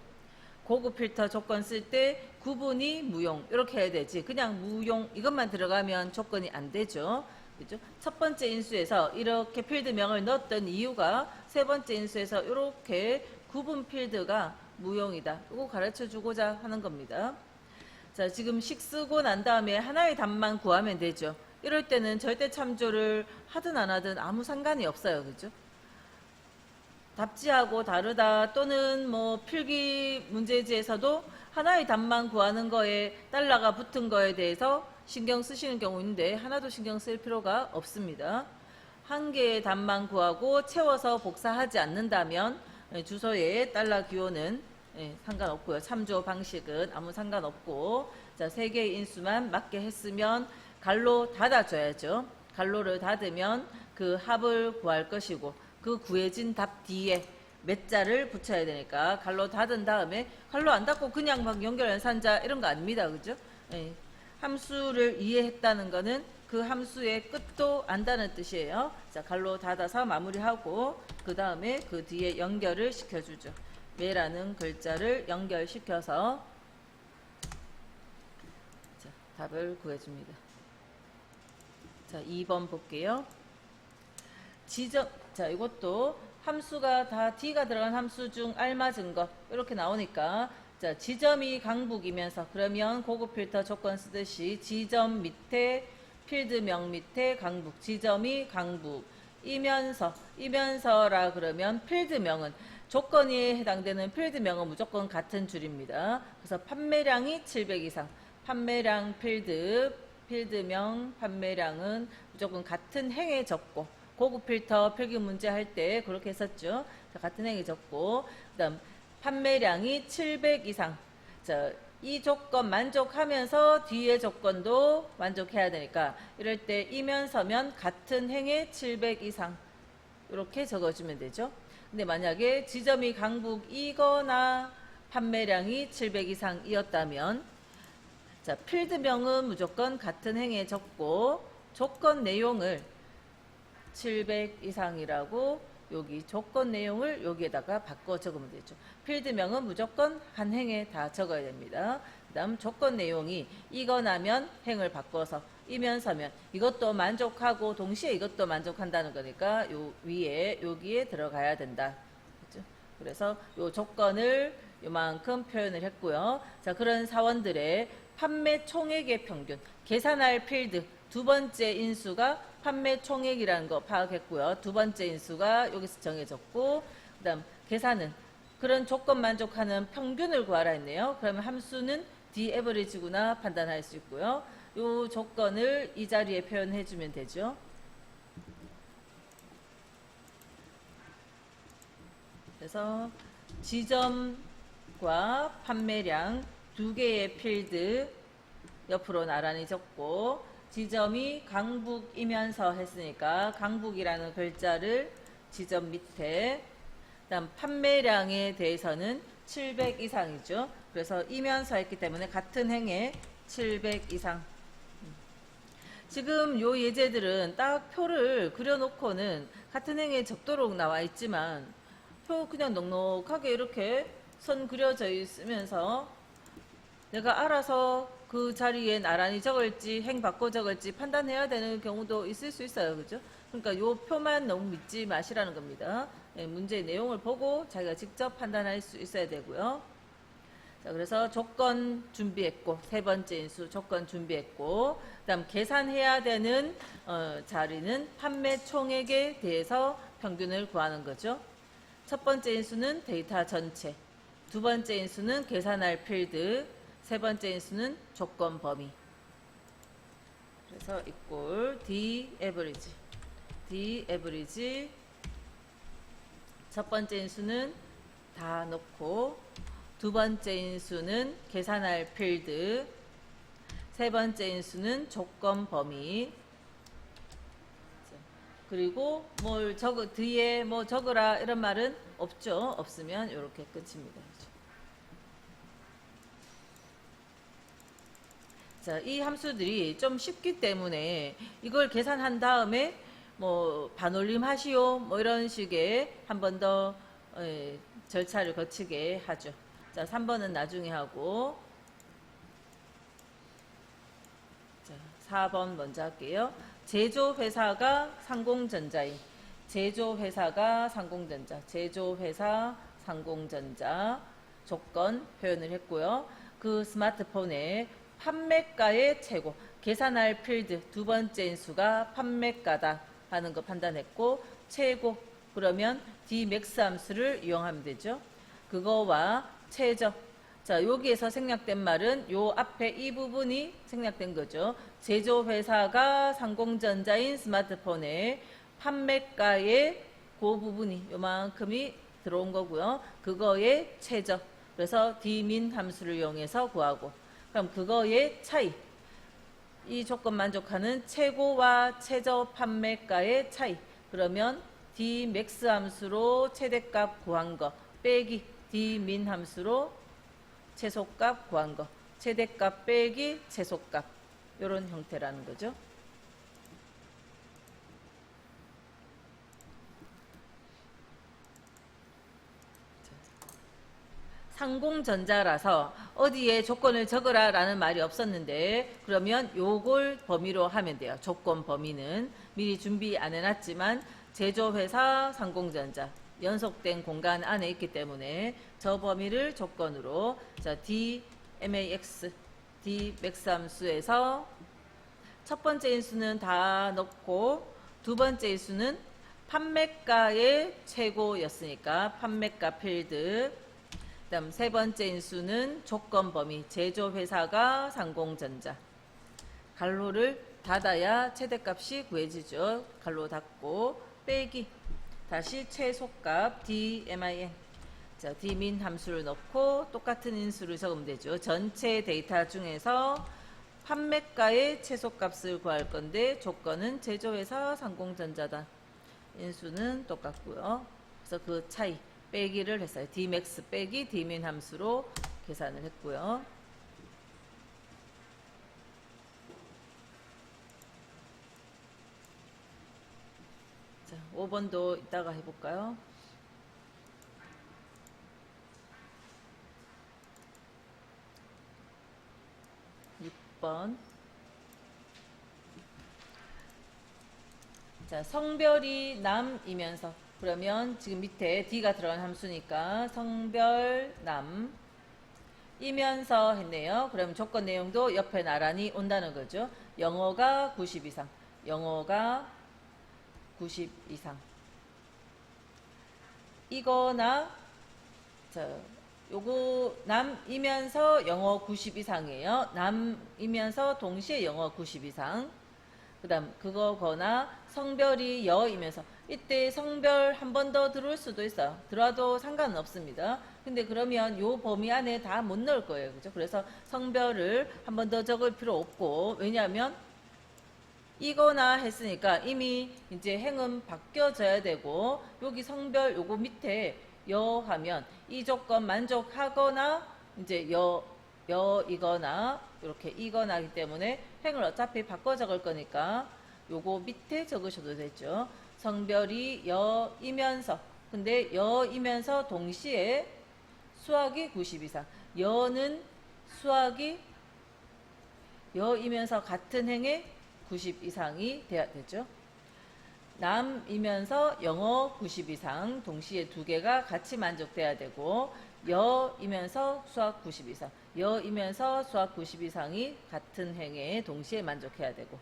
고급 필터 조건 쓸 때 구분이 무용 이렇게 해야 되지, 그냥 무용 이것만 들어가면 조건이 안 되죠. 그죠? 첫 번째 인수에서 이렇게 필드명을 넣었던 이유가 세 번째 인수에서 이렇게 구분 필드가 무용이다 이거 가르쳐 주고자 하는 겁니다. 자 지금 식 쓰고 난 다음에 하나의 답만 구하면 되죠. 이럴 때는 절대 참조를 하든 안 하든 아무 상관이 없어요. 그죠? 답지하고 다르다 또는 뭐 필기 문제지에서도 하나의 답만 구하는 거에 달러가 붙은 거에 대해서 신경 쓰시는 경우인데 하나도 신경 쓸 필요가 없습니다. 한 개의 답만 구하고 채워서 복사하지 않는다면 주소에 달러 기호는 상관없고요. 참조 방식은 아무 상관없고, 자, 세 개의 인수만 맞게 했으면 갈로 닫아줘야죠. 갈로를 닫으면 그 합을 구할 것이고 그 구해진 답 뒤에 몇 자를 붙여야 되니까 갈로 닫은 다음에, 갈로 안 닫고 그냥 막 연결연산자 이런 거 아닙니다. 그죠? 예. 함수를 이해했다는 거는 그 함수의 끝도 안다는 뜻이에요. 자, 갈로 닫아서 마무리하고 그 다음에 그 뒤에 연결을 시켜주죠. 매라는 글자를 연결시켜서 자, 답을 구해줍니다. 자, 2번 볼게요. 지점, 자, 이것도 함수가 다 D가 들어간 함수 중 알맞은 것 이렇게 나오니까, 자, 지점이 강북이면서 그러면 고급 필터 조건 쓰듯이 지점 밑에 필드명 밑에 강북, 지점이 강북이면서라 그러면 필드명은 조건이 해당되는 필드명은 무조건 같은 줄입니다. 그래서 판매량이 700 이상, 판매량 필드명 판매량은 무조건 같은 행에 적고, 고급 필터 필기 문제 할 때 그렇게 했었죠. 자, 같은 행에 적고, 그 다음 판매량이 700 이상. 자, 이 조건 만족하면서 뒤에 조건도 만족해야 되니까 이럴 때 이면서면 같은 행에 700 이상 이렇게 적어주면 되죠. 근데 만약에 지점이 강북이거나 판매량이 700 이상이었다면, 자, 필드명은 무조건 같은 행에 적고 조건 내용을 700 이상이라고 여기 조건 내용을 여기에다가 바꿔 적으면 되죠. 필드명은 무조건 한 행에 다 적어야 됩니다. 그 다음 조건 내용이 이거나면 행을 바꿔서 이면서면 이것도 만족하고 동시에 이것도 만족한다는 거니까 요 위에 여기에 들어가야 된다. 그렇죠? 그래서 요 조건을 요만큼 표현을 했고요. 자, 그런 사원들의 판매 총액의 평균, 계산할 필드 두 번째 인수가 판매 총액이라는 거 파악했고요. 두 번째 인수가 여기서 정해졌고, 그 다음 계산은 그런 조건 만족하는 평균을 구하라 했네요. 그러면 함수는 D-average구나 판단할 수 있고요. 이 조건을 이 자리에 표현해 주면 되죠. 그래서 지점과 판매량 두 개의 필드 옆으로 나란히 적고, 지점이 강북이면서 했으니까 강북이라는 글자를 지점 밑에, 그다음 판매량에 대해서는 700 이상이죠. 그래서 이면서 했기 때문에 같은 행에 700 이상. 지금 요 예제들은 딱 표를 그려놓고는 같은 행에 적도록 나와 있지만 표 그냥 넉넉하게 이렇게 선 그려져 있으면서 내가 알아서 그 자리에 나란히 적을지 행 바꿔 적을지 판단해야 되는 경우도 있을 수 있어요. 그죠? 그러니까 요 표만 너무 믿지 마시라는 겁니다. 네, 문제의 내용을 보고 자기가 직접 판단할 수 있어야 되고요. 자, 그래서 조건 준비했고, 세 번째 인수 조건 준비했고, 그 다음 계산해야 되는 자리는 판매 총액에 대해서 평균을 구하는 거죠. 첫 번째 인수는 데이터 전체, 두 번째 인수는 계산할 필드, 세 번째 인수는 조건 범위. 그래서 이꼴 D-average 첫 번째 인수는 다 넣고, 두 번째 인수는 계산할 필드, 세 번째 인수는 조건 범위. 그리고 뭘 뒤에 뭐 적으라 이런 말은 없죠. 없으면 이렇게 끝입니다. 자, 이 함수들이 좀 쉽기 때문에 이걸 계산한 다음에 뭐 반올림 하시오 뭐 이런 식의 한 번 더 절차를 거치게 하죠. 자, 3번은 나중에 하고, 자, 4번 먼저 할게요. 제조회사가 상공전자인, 제조회사 상공전자 조건 표현을 했고요. 그 스마트폰에 판매가의 최고. 계산할 필드 두 번째 인수가 판매가다 하는 거 판단했고, 최고 그러면 Dmax 함수를 이용하면 되죠. 그거와 최저. 자, 여기에서 생략된 말은 요 앞에 이 부분이 생략된 거죠. 제조회사가 상공전자인 스마트폰의 판매가의 그 부분이 요만큼이 들어온 거고요. 그거의 최저. 그래서 Dmin 함수를 이용해서 구하고. 그럼 그거의 차이. 이 조건 만족하는 최고와 최저 판매가의 차이. 그러면 Dmax 함수로 최대값 구한 거 빼기 Dmin 함수로 최소값 구한 거. 최대값 빼기 최소값. 이런 형태라는 거죠. 상공전자라서 어디에 조건을 적으라 라는 말이 없었는데, 그러면 요걸 범위로 하면 돼요. 조건 범위는 미리 준비 안 해놨지만 제조회사 상공전자 연속된 공간 안에 있기 때문에 저 범위를 조건으로, 자, Dmax, Dmax 함수에서 첫 번째 인수는 다 넣고 두 번째 인수는 판매가의 최고였으니까 판매가 필드, 그다음 세 번째 인수는 조건 범위, 제조회사가 상공전자. 괄호를 닫아야 최대값이 구해지죠. 괄호 닫고 빼기 다시 최소값 Dmin. 자, Dmin 함수를 넣고 똑같은 인수를 적으면 되죠. 전체 데이터 중에서 판매가의 최소값을 구할 건데 조건은 제조회사 상공전자다. 인수는 똑같고요. 그래서 그 차이 빼기를 했어요. Dmax 빼기 Dmin 함수로 계산을 했고요. 자, 5번도 이따가 해볼까요? 6번. 자, 성별이 남이면서, 그러면 지금 밑에 D가 들어간 함수니까 성별 남이면서 했네요. 그럼 조건 내용도 옆에 나란히 온다는 거죠. 영어가 90 이상, 영어가 90 이상. 이거나, 자, 요거 남이면서 영어 90 이상이에요. 남이면서 동시에 영어 90 이상. 그 다음 그거거나 성별이 여이면서, 이때 성별 한 번 더 들어올 수도 있어요. 들어와도 상관은 없습니다. 근데 그러면 요 범위 안에 다 못 넣을 거예요. 그죠? 그래서 성별을 한 번 더 적을 필요 없고, 왜냐하면 이거나 했으니까 이미 이제 행은 바뀌어져야 되고, 여기 성별 요거 밑에 여 하면 이 조건 만족하거나 이제 여이거나 이렇게 이거나 하기 때문에 행을 어차피 바꿔 적을 거니까 요거 밑에 적으셔도 되죠. 성별이 여이면서, 근데 여이면서 동시에 수학이 90 이상. 여는 수학이 여이면서 같은 행에 90 이상이 돼야 되죠. 남이면서 영어 90 이상 동시에 두 개가 같이 만족돼야 되고, 여이면서 수학 90 이상, 여이면서 수학 90 이상이 같은 행에 동시에 만족해야 되고,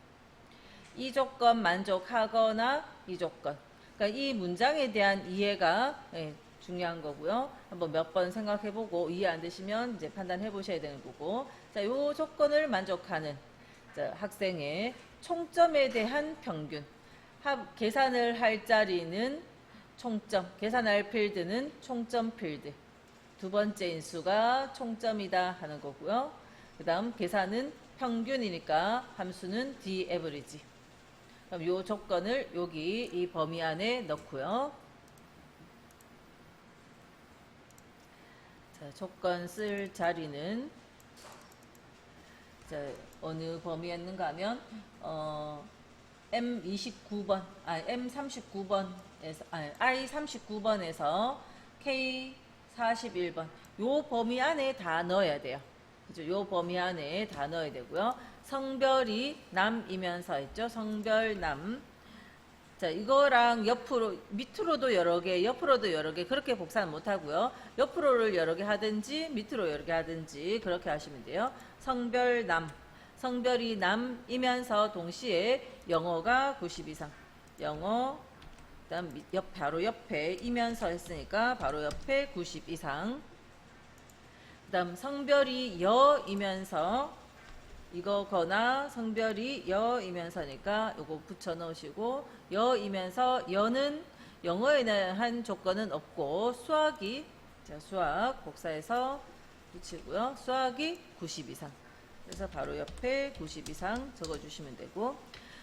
이 조건 만족하거나 이 조건. 그러니까 이 문장에 대한 이해가 중요한 거고요. 한번 몇 번 생각해보고 이해 안 되시면 이제 판단해 보셔야 되는 거고. 자, 요 조건을 만족하는, 자, 학생의 총점에 대한 평균. 계산을 할 자리는 총점, 계산할 필드는 총점 필드. 두 번째 인수가 총점이다 하는 거고요. 그 다음 계산은 평균이니까 함수는 D-average. 그럼 요 조건을 여기 이 범위 안에 넣고요. 자, 조건 쓸 자리는, 자, 어느 범위였는가 하면 M29번, M39번에서, I39번에서 K41번. 요 범위 안에 다 넣어야 돼요. 그죠? 요 범위 안에 다 넣어야 되고요. 성별이 남이면서 했죠. 성별 남. 자, 이거랑 옆으로, 밑으로도 여러 개, 옆으로도 여러 개, 그렇게 복사는 못 하고요. 옆으로를 여러 개 하든지, 밑으로 여러 개 하든지, 그렇게 하시면 돼요. 성별남. 성별이 남이면서 동시에 영어가 90 이상. 영어, 그 다음 바로 옆에 이면서 했으니까 바로 옆에 90 이상. 그 다음 성별이 여이면서 이거거나 성별이 여이면서니까 요거 붙여 넣으시고, 여이면서 여는 영어에 대한 조건은 없고 수학이, 자, 수학 복사해서 붙이고요. 수학이 90 이상. 그래서 바로 옆에 90 이상 적어주시면 되고,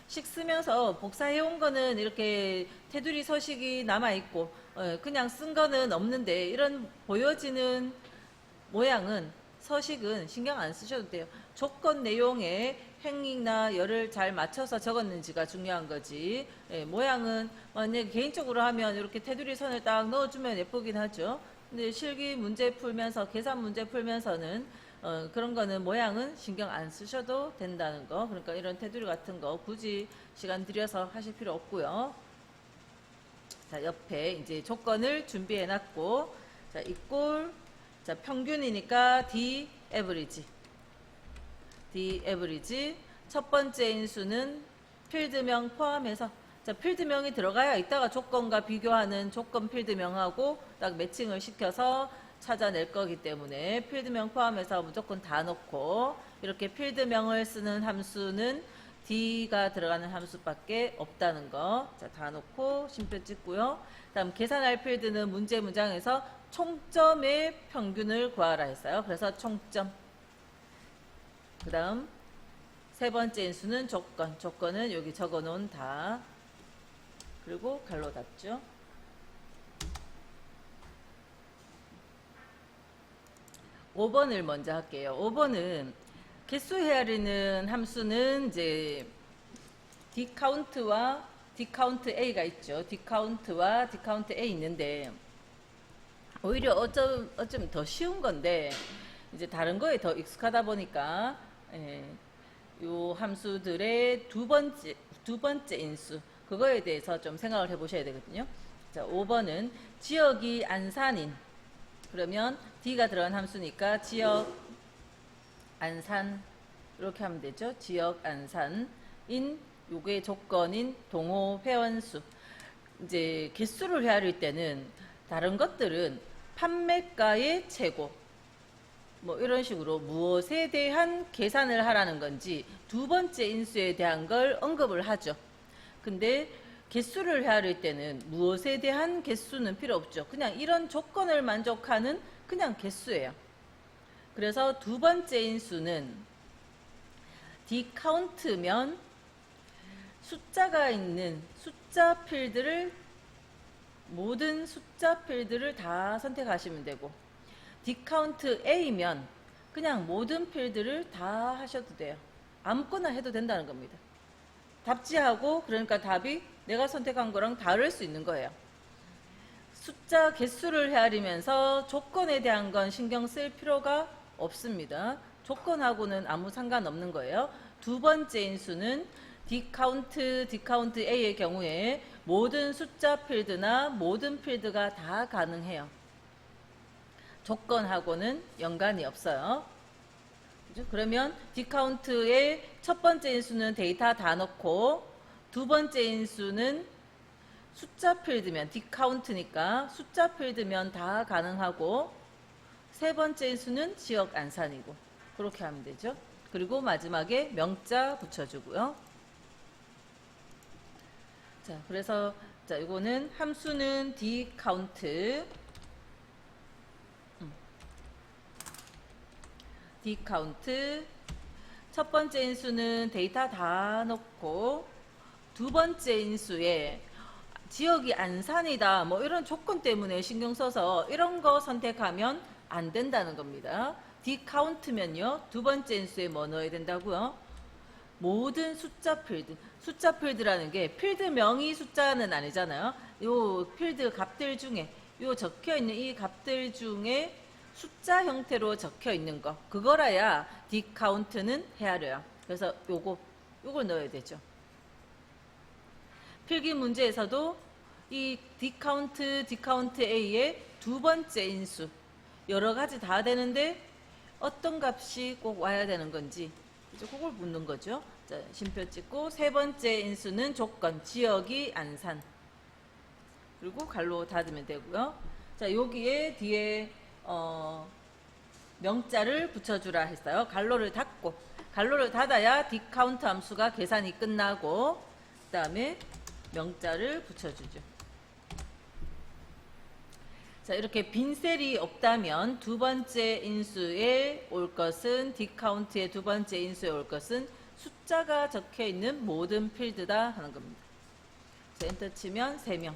식 쓰면서 복사해온 거는 이렇게 테두리 서식이 남아있고 그냥 쓴 거는 없는데, 이런 보여지는 모양은, 서식은 신경 안 쓰셔도 돼요. 조건 내용에 행이나 열을 잘 맞춰서 적었는지가 중요한 거지. 모양은 만약에 개인적으로 하면 이렇게 테두리 선을 딱 넣어주면 예쁘긴 하죠. 근데 실기 문제 풀면서, 계산 문제 풀면서는 그런 거는 모양은 신경 안 쓰셔도 된다는 거. 그러니까 이런 테두리 같은 거 굳이 시간 들여서 하실 필요 없고요. 자, 옆에 이제 조건을 준비해 놨고, 자, 이꼴, 자, 평균이니까 D average. D average. 첫 번째 인수는 필드명 포함해서, 자, 필드명이 들어가야 이따가 조건과 비교하는 조건 필드명하고 딱 매칭을 시켜서 찾아낼 거기 때문에 필드명 포함해서 무조건 다 넣고, 이렇게 필드명을 쓰는 함수는 D가 들어가는 함수밖에 없다는 거. 자, 다 넣고 심표 찍고요. 다음 계산할 필드는 문제 문장에서 총점의 평균을 구하라 했어요. 그래서 총점. 그 다음 세 번째 인수는 조건. 조건은 여기 적어 놓은 다. 그리고 갈로 닫죠. 5번을 먼저 할게요. 5번은 개수 헤아리는 함수는 이제 dcount와 dcount a가 있죠. dcount와 dcount a 있는데, 오히려 어쩜 더 쉬운 건데, 이제 다른 거에 더 익숙하다 보니까 요 함수들의 두 번째 인수, 그거에 대해서 좀 생각을 해보셔야 되거든요. 자, 5번은 지역이 안산인, 그러면 D가 들어간 함수니까 지역 안산, 이렇게 하면 되죠. 지역 안산인, 요게 조건인 동호 회원수. 이제 개수를 헤아릴 때는 다른 것들은 판매가의 최고, 뭐 이런 식으로 무엇에 대한 계산을 하라는 건지 두 번째 인수에 대한 걸 언급을 하죠. 근데 개수를 헤아릴 때는 무엇에 대한 개수는 필요 없죠. 그냥 이런 조건을 만족하는 그냥 개수예요. 그래서 두 번째 인수는 dcount면 숫자가 있는 숫자 필드를, 모든 숫자 필드를 다 선택하시면 되고, dcount a면 그냥 모든 필드를 다 하셔도 돼요. 아무거나 해도 된다는 겁니다. 답지하고, 그러니까 답이 내가 선택한 거랑 다를 수 있는 거예요. 숫자 개수를 헤아리면서 조건에 대한 건 신경 쓸 필요가 없습니다. 조건하고는 아무 상관없는 거예요. 두 번째 인수는 dcount a의 경우에 모든 숫자 필드나 모든 필드가 다 가능해요. 조건하고는 연관이 없어요. 그죠? 그러면 dcount의 첫 번째 인수는 데이터 다 넣고, 두 번째 인수는 숫자 필드면, dcount니까 숫자 필드면 다 가능하고, 세 번째 인수는 지역 안산이고, 그렇게 하면 되죠. 그리고 마지막에 명자 붙여주고요. 자, 그래서 자, 이거는 함수는 dcount, dcount. 첫 번째 인수는 데이터 다 넣고, 두 번째 인수에 지역이 안산이다, 뭐 이런 조건 때문에 신경 써서 이런 거 선택하면 안 된다는 겁니다. dcount면요, 두 번째 인수에 뭐 넣어야 된다고요? 모든 숫자 필드. 숫자 필드라는 게 필드명이 숫자는 아니잖아요. 요 필드 값들 중에, 요 적혀 있는 이 값들 중에 숫자 형태로 적혀 있는 거, 그거라야 dcount는 헤아려요. 그래서 요걸 넣어야 되죠. 필기 문제에서도 이 디카운트 A의 두 번째 인수 여러 가지 다 되는데 어떤 값이 꼭 와야 되는 건지 이제 그걸 묻는 거죠. 자, 쉼표 찍고 세 번째 인수는 조건 지역이 안산 그리고 갈로 닫으면 되고요. 자, 여기에 뒤에 명자를 붙여주라 했어요. 갈로를 닫고 갈로를 닫아야 디카운트 함수가 계산이 끝나고 그 다음에 명자를 붙여주죠. 자, 이렇게 빈 셀이 없다면 두 번째 인수에 올 것은 디카운트의 두 번째 인수에 올 것은 숫자가 적혀 있는 모든 필드다 하는 겁니다. 자, 엔터 치면 3명.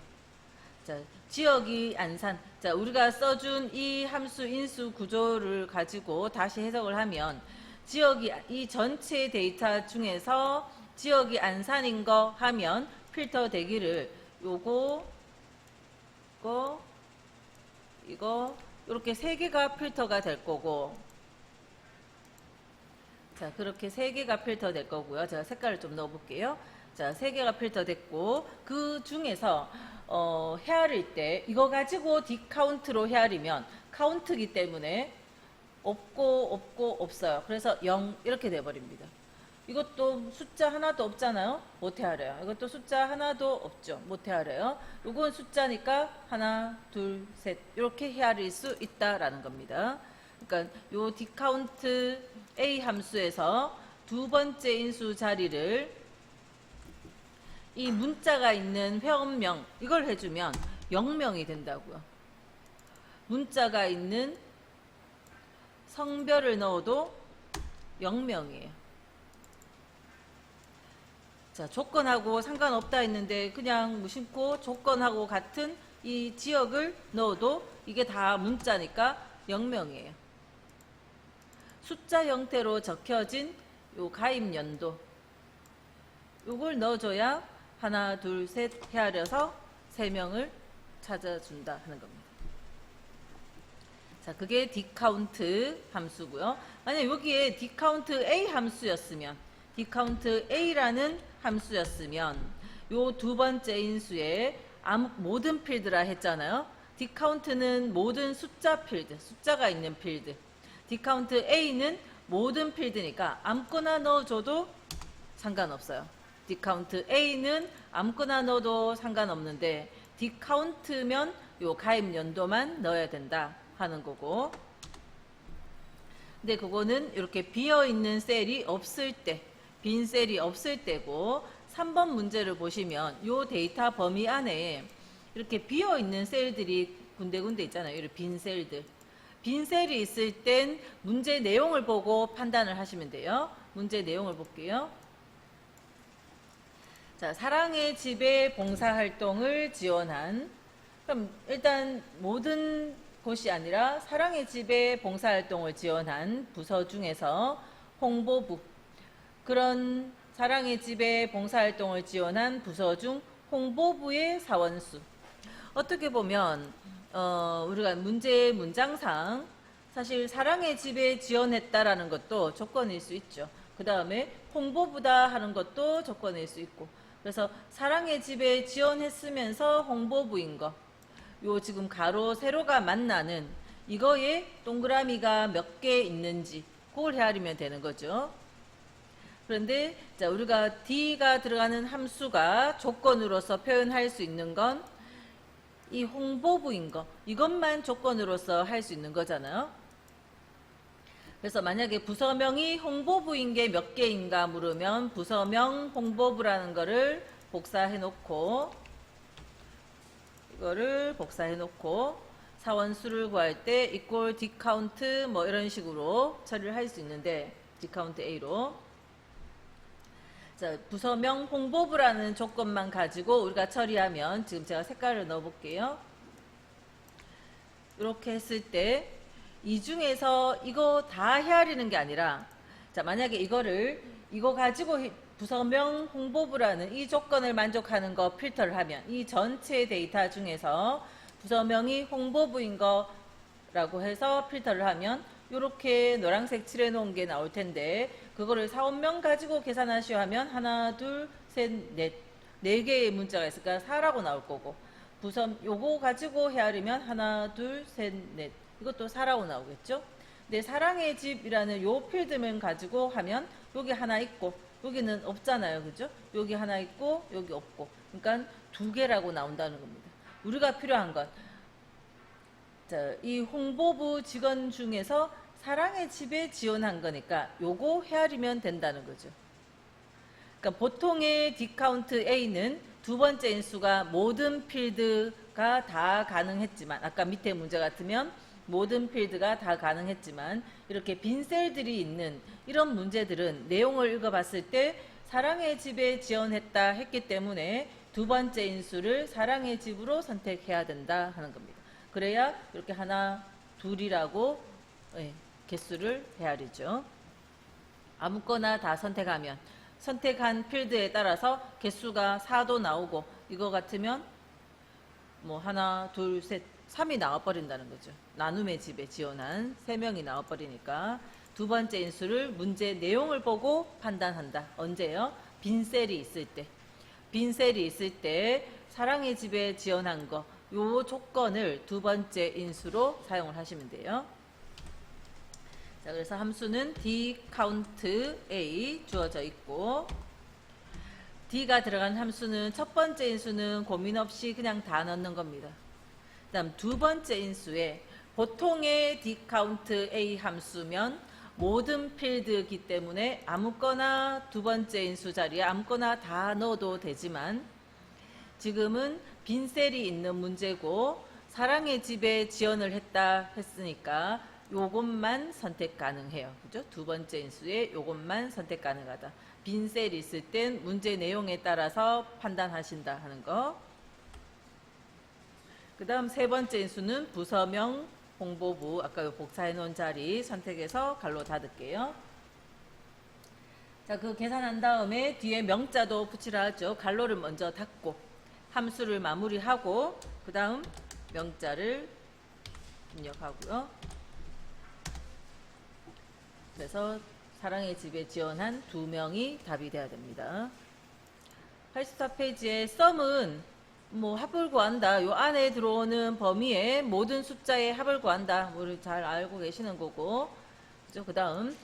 자, 지역이 안산. 자, 우리가 써준 이 함수 인수 구조를 가지고 다시 해석을 하면 지역이 이 전체 데이터 중에서 지역이 안산인 거 하면 필터 되기를 이거 이렇게 3개가 필터가 될 거고 자, 그렇게 3개가 필터 될 거고요. 제가 색깔을 좀 넣어 볼게요. 자, 3개가 필터 됐고 그 중에서 헤아릴 때 이거 가지고 디카운트로 헤아리면 카운트기 때문에 없고 없어요. 그래서 0 이렇게 돼 버립니다. 이것도 숫자 하나도 없잖아요. 못 헤아려요. 이것도 숫자 하나도 없죠. 못 헤아려요. 이건 숫자니까 하나, 둘, 셋 이렇게 헤아릴 수 있다라는 겁니다. 그러니까 요 디카운트 A 함수에서 두 번째 인수 자리를 이 문자가 있는 회원명 이걸 해주면 0명이 된다고요. 문자가 있는 성별을 넣어도 0명이에요. 자, 조건하고 상관없다 했는데 그냥 무심코 조건하고 같은 이 지역을 넣어도 이게 다 문자니까 0명이에요. 숫자 형태로 적혀진 요 가입 연도 요걸 넣어줘야 하나, 둘, 셋 헤아려서 3명을 찾아준다 하는 겁니다. 자, 그게 디카운트 함수고요. 만약 여기에 디카운트 A 함수였으면 디카운트 A라는 함수였으면 요 두 번째 인수에 모든 필드라 했잖아요. 디카운트는 모든 숫자 필드, 숫자가 있는 필드. 디카운트 A는 모든 필드니까 아무거나 넣어줘도 상관없어요. 디카운트 A는 아무거나 넣어도 상관없는데 디카운트면 요 가입 연도만 넣어야 된다 하는 거고 근데 그거는 이렇게 비어있는 셀이 없을 때 빈 셀이 없을 때고 3번 문제를 보시면 요 데이터 범위 안에 이렇게 비어있는 셀들이 군데군데 있잖아요. 이렇게 빈 셀들. 빈 셀이 있을 땐 문제 내용을 보고 판단을 하시면 돼요. 문제 내용을 볼게요. 자, 사랑의 집에 봉사활동을 지원한 그럼 일단 모든 곳이 아니라 사랑의 집에 봉사활동을 지원한 부서 중에서 홍보부 그런 사랑의 집에 봉사활동을 지원한 부서 중 홍보부의 사원수 어떻게 보면 우리가 문제의 문장상 사실 사랑의 집에 지원했다라는 것도 조건일 수 있죠. 그 다음에 홍보부다 하는 것도 조건일 수 있고 그래서 사랑의 집에 지원했으면서 홍보부인 거 요 지금 가로 세로가 만나는 이거에 동그라미가 몇 개 있는지 그걸 헤아리면 되는 거죠. 그런데 자, 우리가 D가 들어가는 함수가 조건으로서 표현할 수 있는 건 이 홍보부인 거 이것만 조건으로서 할 수 있는 거잖아요. 그래서 만약에 부서명이 홍보부인 게 몇 개인가 물으면 부서명 홍보부라는 거를 복사해 놓고 이거를 복사해 놓고 사원수를 구할 때 equal 디카운트 뭐 이런 식으로 처리를 할 수 있는데 디카운트 A로 자, 부서명 홍보부라는 조건만 가지고 우리가 처리하면 지금 제가 색깔을 넣어 볼게요. 이렇게 했을 때 이 중에서 이거 다 헤아리는 게 아니라 자, 만약에 이거 가지고 부서명 홍보부라는 이 조건을 만족하는 거 필터를 하면 이 전체 데이터 중에서 부서명이 홍보부인 거라고 해서 필터를 하면 이렇게 노란색 칠해 놓은 게 나올 텐데 그거를 사원명 가지고 계산하시오 하면 하나 둘 셋 넷 4개의 문자가 있으니까 4라고 나올 거고, 부서 요거 가지고 헤아리면 하나, 둘, 셋, 넷. 이것도 4라고 나오겠죠? 근데 사랑의 집이라는 요 필드만 가지고 하면 여기 하나 있고 여기는 없잖아요. 그죠? 여기 하나 있고 여기 없고. 그러니까 2개라고 나온다는 겁니다. 우리가 필요한 건 자, 이 홍보부 직원 중에서 사랑의 집에 지원한 거니까 요거 헤아리면 된다는 거죠. 그러니까 보통의 디카운트 A는 두 번째 인수가 모든 필드가 다 가능했지만, 아까 밑에 문제 같으면 모든 필드가 다 가능했지만, 이렇게 빈 셀들이 있는 이런 문제들은 내용을 읽어봤을 때 사랑의 집에 지원했다 했기 때문에 두 번째 인수를 사랑의 집으로 선택해야 된다 하는 겁니다. 그래야 이렇게 하나, 둘이라고 개수를 헤아리죠. 아무거나 다 선택하면 선택한 필드에 따라서 개수가 4도 나오고, 이거 같으면 뭐 하나, 둘, 셋, 3이 나와버린다는 거죠. 나눔의 집에 지원한 3명이 나와버리니까 두 번째 인수를 문제 내용을 보고 판단한다. 언제요? 빈셀이 있을 때. 빈셀이 있을 때 사랑의 집에 지원한 거, 요 조건을 두 번째 인수로 사용을 하시면 돼요. 자, 그래서 함수는 dCount A 주어져 있고, D가 들어간 함수는 첫 번째 인수는 고민 없이 그냥 다 넣는 겁니다. 그 다음 두 번째 인수에 보통의 dCount A 함수면 모든 필드이기 때문에 아무거나 두 번째 인수 자리에 아무거나 다 넣어도 되지만, 지금은 빈셀이 있는 문제고 사랑의 집에 지원을 했다 했으니까 요것만 선택 가능해요. 그죠? 두 번째 인수에 요것만 선택 가능하다. 빈셀이 있을 땐 문제 내용에 따라서 판단하신다 하는 거. 그 다음 세 번째 인수는 부서명 홍보부, 아까 요 복사해 놓은 자리 선택해서 갈로 닫을게요. 자, 그 계산한 다음에 뒤에 명자도 붙이라 하죠. 갈로를 먼저 닫고 함수를 마무리하고 그 다음 명자를 입력하고요. 그래서 사랑의 집에 지원한 2명이 답이 돼야 됩니다. 84페이지에 썸은 뭐 합을 구한다. 요 안에 들어오는 범위의 모든 숫자의 합을 구한다. 뭐를 잘 알고 계시는 거고. 그죠? 그 다음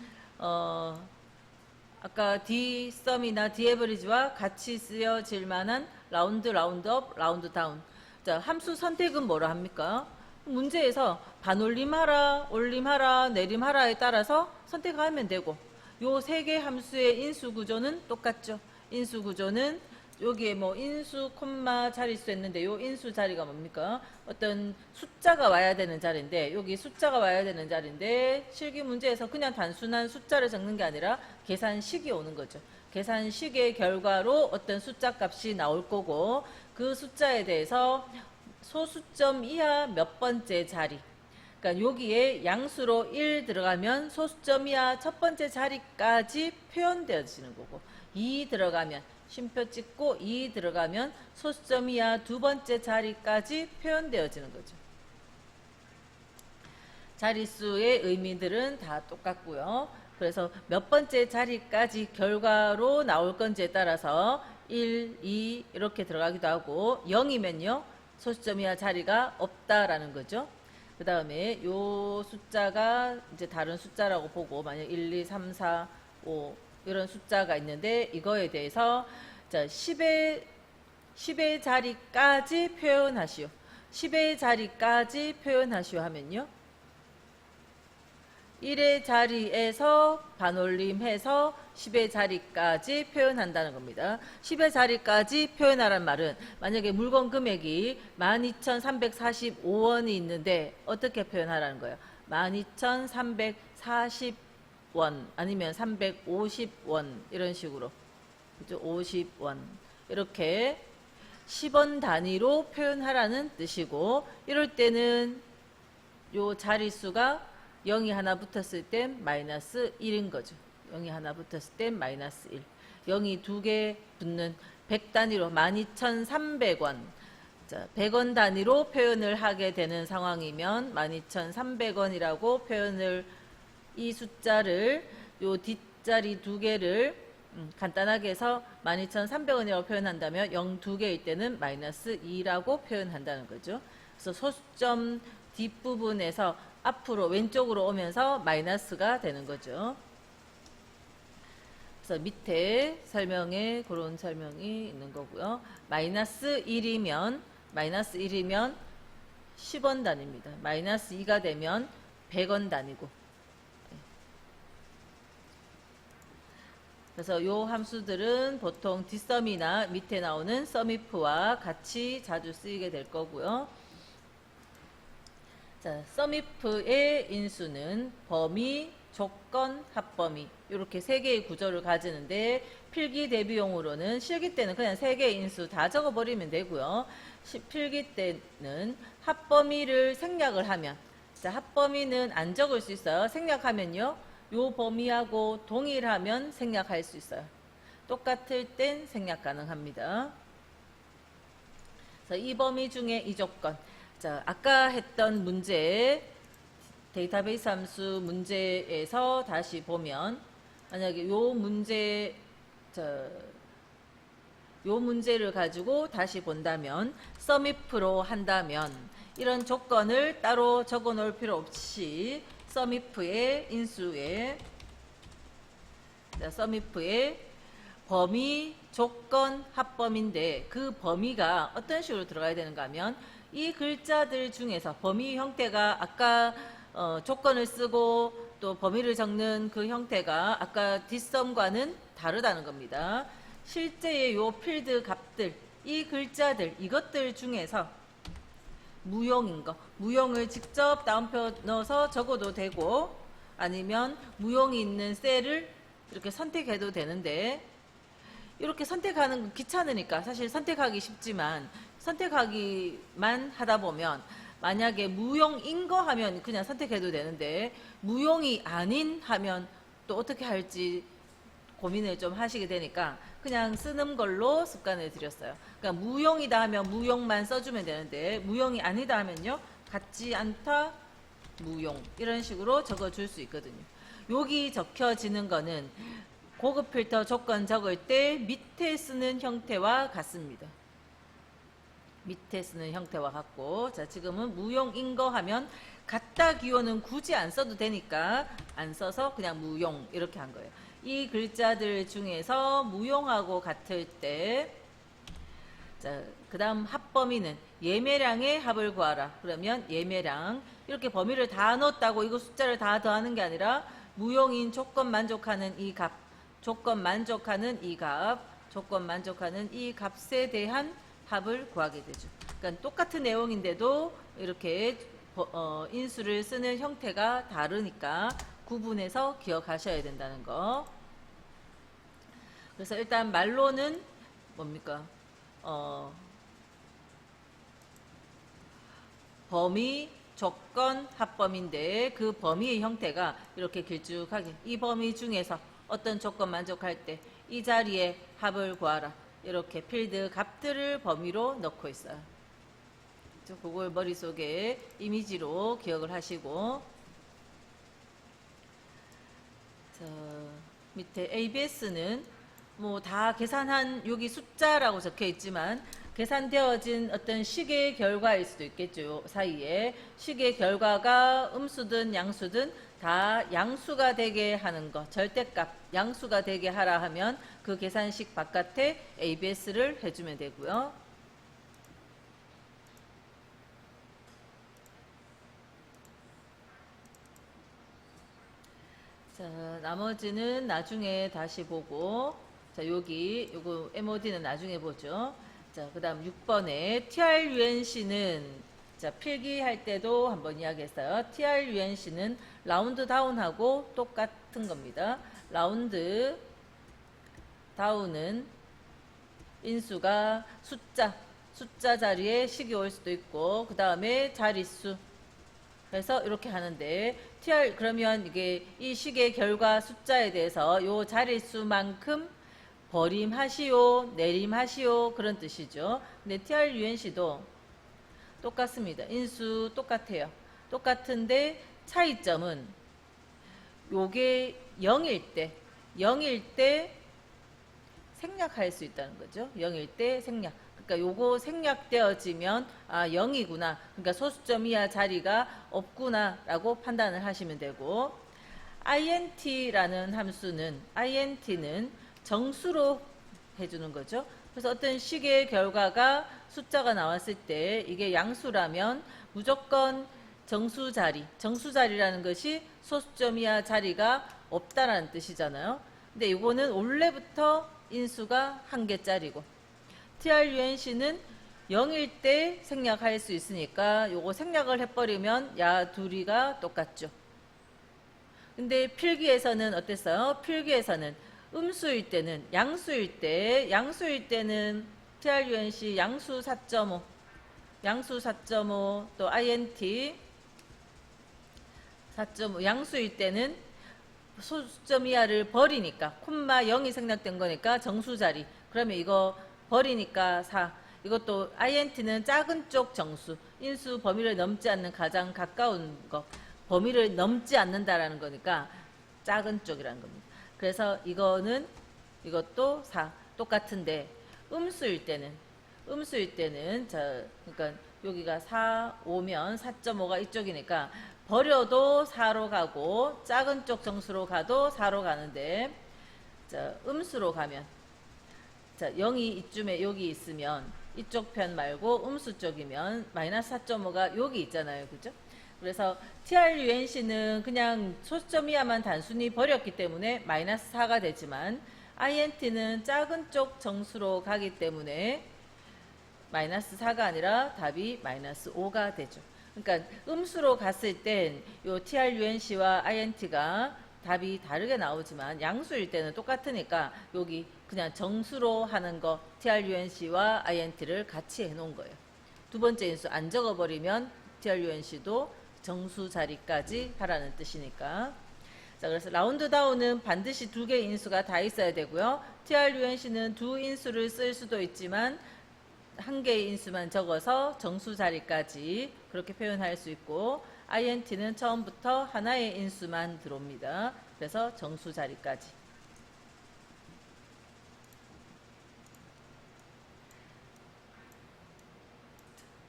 아까 D 썸이나 D 에버리지와 같이 쓰여질 만한 라운드, 라운드업, 라운드 다운. 자, 함수 선택은 뭐라 합니까? 문제에서 반올림하라, 올림하라, 내림하라에 따라서 선택하면 되고, 요 세 개 함수의 인수 구조는 똑같죠. 인수 구조는 여기에 뭐 인수, 콤마 자릿수 했는데 요 인수 자리가 뭡니까? 어떤 숫자가 와야 되는 자리인데, 여기 숫자가 와야 되는 자리인데 실기 문제에서 그냥 단순한 숫자를 적는 게 아니라 계산식이 오는 거죠. 계산식의 결과로 어떤 숫자 값이 나올 거고, 그 숫자에 대해서 소수점 이하 몇 번째 자리, 그러니까 여기에 양수로 1 들어가면 소수점 이하 첫 번째 자리까지 표현되어지는 거고, 2 들어가면 쉼표 찍고 2 들어가면 소수점 이하 두 번째 자리까지 표현되어지는 거죠. 자릿수의 의미들은 다 똑같고요. 그래서 몇 번째 자리까지 결과로 나올 건지에 따라서 1, 2 이렇게 들어가기도 하고, 0이면요 소수점 이하 자리가 없다라는 거죠. 그 다음에 요 숫자가 이제 다른 숫자라고 보고, 만약 1, 2, 3, 4, 5 이런 숫자가 있는데 이거에 대해서 자 10의 자리까지 표현하시오. 10의 자리까지 표현하시오 하면요, 1의 자리에서 반올림해서 10의 자리까지 표현한다는 겁니다. 10의 자리까지 표현하란 말은 만약에 물건 금액이 12,345원이 있는데 어떻게 표현하라는 거예요? 12,340원 아니면 350원 이런 식으로, 그죠? 50원 이렇게 10원 단위로 표현하라는 뜻이고, 이럴 때는 요 자릿수가 0이 하나 붙었을 땐 마이너스 1인 거죠. 0이 하나 붙었을 땐 마이너스 1. 0이 2개 붙는 100 단위로 12,300원. 자, 100원 단위로 표현을 하게 되는 상황이면 12,300원이라고 표현을, 이 숫자를 요 뒷자리 2개를 간단하게 해서 12,300원이라고 표현한다면 0 2개일 때는 마이너스 2라고 표현한다는 거죠. 그래서 소수점 뒷부분에서 앞으로 왼쪽으로 오면서 마이너스가 되는 거죠. 그래서 밑에 설명에 그런 설명이 있는 거고요. 마이너스 1이면 10원 단위입니다. 마이너스 2가 되면 100원 단위고. 그래서 요 함수들은 보통 뒷섬이나 밑에 나오는 썸이프와 같이 자주 쓰이게 될 거고요. 자, 썸이프의 인수는 범위, 조건, 합범위 이렇게 세 개의 구조를 가지는데 필기 대비용으로는 실기 때는 그냥 세 개의 인수 다 적어버리면 되고요. 필기 때는 합범위를 생략을 하면, 자, 합범위는 안 적을 수 있어요. 생략하면요, 요 범위하고 동일하면 생략할 수 있어요. 똑같을 땐 생략 가능합니다. 이 범위 중에 이 조건. 자, 아까 했던 문제, 데이터베이스 함수 문제에서 다시 보면, 만약에 요 문제를 가지고 다시 본다면, 썸이프로 한다면, 이런 조건을 따로 적어 놓을 필요 없이, 썸이프의 인수에, 썸이프의 범위, 조건, 합범인데 그 범위가 어떤 식으로 들어가야 되는가 하면 이 글자들 중에서 범위 형태가 아까 조건을 쓰고 또 범위를 적는 그 형태가 아까 뒷섬과는 다르다는 겁니다. 실제의 요 필드 값들, 이 글자들, 이것들 중에서 무용인 거, 무용을 직접 다운표 넣어서 적어도 되고 아니면 무용이 있는 셀을 이렇게 선택해도 되는데, 이렇게 선택하는 건 귀찮으니까 사실 선택하기 쉽지만 선택하기만 하다 보면 만약에 무용인 거 하면 그냥 선택해도 되는데 무용이 아닌 하면 또 어떻게 할지 고민을 좀 하시게 되니까 그냥 쓰는 걸로 습관을 들였어요. 그러니까 무용이다 하면 무용만 써주면 되는데 무용이 아니다 하면요, 같지 않다, 무용 이런 식으로 적어줄 수 있거든요. 여기 적혀지는 거는 고급 필터 조건 적을 때 밑에 쓰는 형태와 같습니다. 밑에 쓰는 형태와 같고, 자, 지금은 무용인 거 하면 같다 기호는 굳이 안 써도 되니까 안 써서 그냥 무용 이렇게 한 거예요. 이 글자들 중에서 무용하고 같을 때, 자, 그 다음 합범위는 예매량의 합을 구하라. 그러면 예매량, 이렇게 범위를 다 넣었다고 이거 숫자를 다 더하는 게 아니라 무용인 조건 만족하는 이 값, 조건 만족하는 이 값, 조건 만족하는 이 값에 대한 합을 구하게 되죠. 그러니까 똑같은 내용인데도 이렇게 인수를 쓰는 형태가 다르니까 구분해서 기억하셔야 된다는 거. 그래서 일단 말로는 뭡니까? 범위, 조건, 합범인데 그 범위의 형태가 이렇게 길쭉하게, 이 범위 중에서 어떤 조건 만족할 때 이 자리에 합을 구하라, 이렇게 필드 값들을 범위로 넣고 있어요. 그걸 머릿속에 이미지로 기억을 하시고, 자, 밑에 ABS는 뭐 다 계산한, 여기 숫자라고 적혀 있지만 계산되어진 어떤 식의 결과일 수도 있겠죠. 사이에 식의 결과가 음수든 양수든 다 양수가 되게 하는 거, 절대값 양수가 되게 하라 하면 그 계산식 바깥에 ABS를 해주면 되고요. 자, 나머지는 나중에 다시 보고, 자, 여기 요거 MOD는 나중에 보죠. 자, 그 다음 6번에 TRUNC는, 자, 필기할 때도 한번 이야기했어요. TRUNC는 라운드 다운하고 똑같은 겁니다. 라운드 다운은 인수가 숫자 자리에 식이 올 수도 있고, 그 다음에 자릿수 해서 이렇게 하는데, 그러면 이게 이 식의 결과 숫자에 대해서 요 자릿수만큼 버림하시오, 내림하시오, 그런 뜻이죠. 근데 TRUNC도 똑같습니다. 인수 똑같아요. 똑같은데 차이점은 요게 0일 때 생략할 수 있다는 거죠. 0일 때 생략. 그러니까 요거 생략되어지면 0이구나. 그러니까 소수점 이하 자리가 없구나라고 판단을 하시면 되고, int라는 함수는 int는 정수로 해주는 거죠. 그래서 어떤 식의 결과가 숫자가 나왔을 때 이게 양수라면 무조건 정수자리라는 것이 소수점 이하 자리가 없다라는 뜻이잖아요. 근데 이거는 원래부터 인수가 한 개짜리고, TRUNC는 0일 때 생략할 수 있으니까 요거 생략을 해버리면 야 둘이가 똑같죠. 근데 필기에서는 어땠어요? 필기에서는 음수일 때는 양수일 때는 TRUNC 양수 4.5 또 INT 4.5 양수일 때는 소수점 이하를 버리니까 콤마 0이 생략된 거니까 정수자리. 그러면 이거 버리니까 4. 이것도 INT는 작은 쪽 정수. 인수 범위를 넘지 않는 가장 가까운 거. 범위를 넘지 않는다라는 거니까 작은 쪽이라는 겁니다. 그래서 이것도 4. 똑같은데 음수일 때는 그러니까 여기가 4, 5면 4.5가 이쪽이니까 버려도 4로 가고 작은 쪽 정수로 가도 4로 가는데, 자, 음수로 가면, 자, 0이 이쯤에 여기 있으면 이쪽 편 말고 음수 쪽이면 마이너스 4.5가 여기 있잖아요. 그죠? 그래서 TRUNC는 그냥 소수점 이하만 단순히 버렸기 때문에 마이너스 4가 되지만, INT는 작은 쪽 정수로 가기 때문에 마이너스 4가 아니라 답이 마이너스 5가 되죠. 그러니까 음수로 갔을 땐 요 TRUNC와 INT가 답이 다르게 나오지만 양수일 때는 똑같으니까 여기 그냥 정수로 하는 거 TRUNC와 INT를 같이 해놓은 거예요. 두 번째 인수 안 적어버리면 TRUNC도 정수 자리까지 하라는 뜻이니까. 자, 그래서 라운드 다운은 반드시 두 개의 인수가 다 있어야 되고요. TRUNC는 두 인수를 쓸 수도 있지만 한 개의 인수만 적어서 정수 자리까지 그렇게 표현할 수 있고, INT는 처음부터 하나의 인수만 들어옵니다. 그래서 정수 자리까지.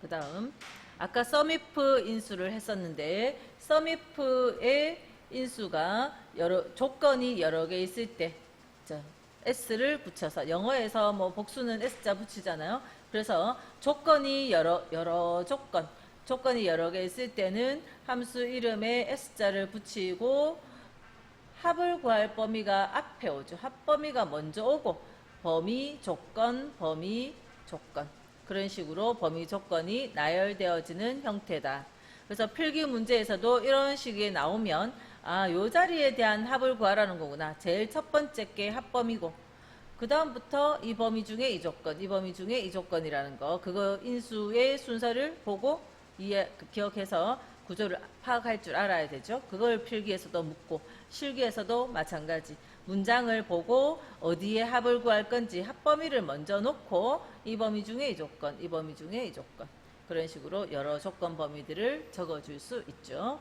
그 다음 아까 썸이프 인수를 했었는데, 썸이프의 인수가 조건이 여러 개 있을 때, 자, S를 붙여서, 영어에서 뭐 복수는 S자 붙이잖아요. 그래서 조건이 조건이 여러 개 있을 때는 함수 이름에 S자를 붙이고 합을 구할 범위가 앞에 오죠. 합범위가 먼저 오고 범위, 조건, 그런 식으로 범위 조건이 나열되어지는 형태다. 그래서 필기 문제에서도 이런 식이 나오면 요 자리에 대한 합을 구하라는 거구나. 제일 첫 번째 게 합범위고, 그 다음부터 이 범위 중에 이 조건, 이 범위 중에 이 조건이라는 거, 그거 인수의 순서를 보고 기억해서 구조를 파악할 줄 알아야 되죠. 그걸 필기에서도 묻고 실기에서도 마찬가지. 문장을 보고 어디에 합을 구할 건지 합범위를 먼저 놓고 이 범위 중에 이 조건, 이 범위 중에 이 조건, 그런 식으로 여러 조건 범위들을 적어줄 수 있죠.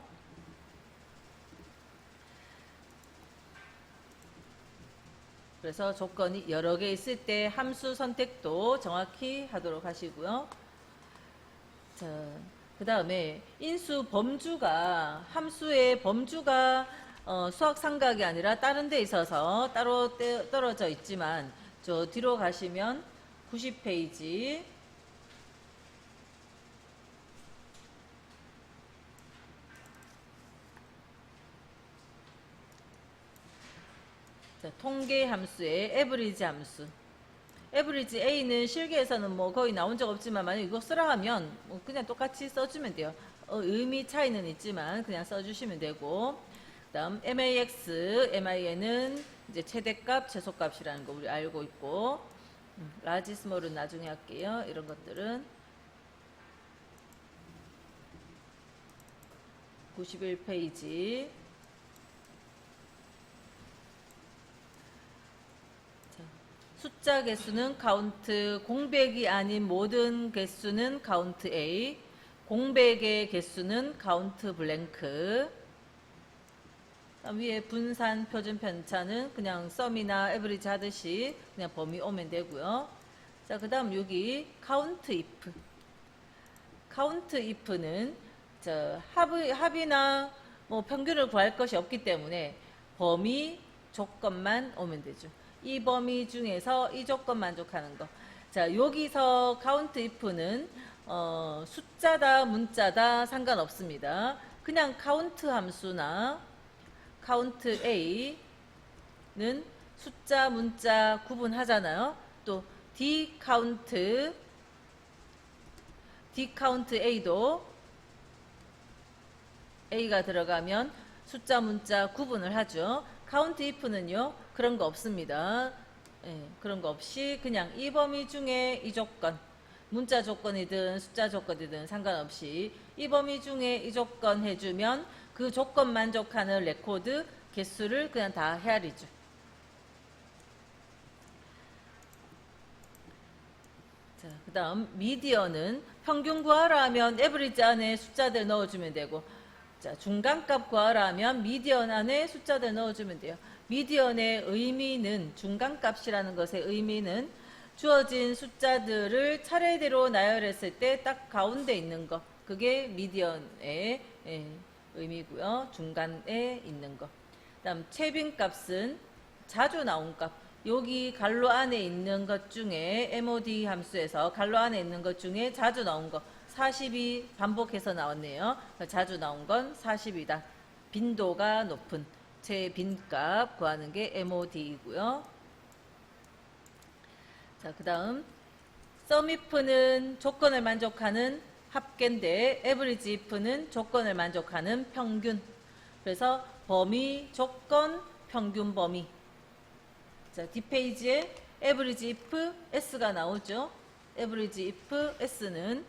그래서 조건이 여러 개 있을 때 함수 선택도 정확히 하도록 하시고요. 자, 그 다음에 인수 범주가, 함수의 범주가 수학 삼각이 아니라 다른 데 있어서 따로 떨어져 있지만, 저 뒤로 가시면 90페이지 자, 통계 함수의 에버리지 함수. 에버리지 A는 실기에서는 뭐 거의 나온 적 없지만 만약 이거 쓰라 하면 뭐 그냥 똑같이 써주면 돼요. 의미 차이는 있지만 그냥 써주시면 되고, 그다음 MAX, MIN은 이제 최대값, 최소값이라는 거 우리 알고 있고, 라지 스몰은 나중에 할게요. 이런 것들은 91페이지. 숫자 개수는 카운트, 공백이 아닌 모든 개수는 카운트 A, 공백의 개수는 카운트 블랭크. 위에 분산 표준 편차는 그냥 썸이나 에버리지 하듯이 그냥 범위 오면 되고요. 자, 그 다음 여기 카운트 if. 카운트 if는 합이나 뭐 평균을 구할 것이 없기 때문에 범위 조건만 오면 되죠. 이 범위 중에서 이 조건 만족하는 거. 자, 여기서 카운트 if는 숫자다 문자다 상관없습니다. 그냥 카운트 함수나 카운트 a는 숫자 문자 구분하잖아요. 또 dcount a도 a가 들어가면 숫자 문자 구분을 하죠. 카운트 if는요 그런 거 없습니다. 그런 거 없이 그냥 이 범위 중에 이 조건, 문자 조건이든 숫자 조건이든 상관없이 이 범위 중에 이 조건 해주면 그 조건 만족하는 레코드 개수를 그냥 다 헤아리죠. 자, 그 다음 미디언은 평균 구하라 하면 에버리지 안에 숫자들 넣어주면 되고, 자, 중간값 구하라 하면 미디언 안에 숫자들 넣어주면 돼요. 미디언의 의미는, 중간값이라는 것의 의미는 주어진 숫자들을 차례대로 나열했을 때 딱 가운데 있는 거, 그게 미디언의 의미고요. 중간에 있는 거. 그 다음 최빈값은 자주 나온 값. 여기 갈로 안에 있는 것 중에 mod 함수에서 갈로 안에 있는 것 중에 자주 나온 거 40이 반복해서 나왔네요. 자주 나온 건 40이다. 빈도가 높은 최빈값 구하는 게 mod이고요. 자, 그 다음 sumif는 조건을 만족하는 합계인데 average if는 조건을 만족하는 평균. 그래서 범위, 조건, 평균 범위. 자, 뒷페이지에 average if s가 나오죠. average if s는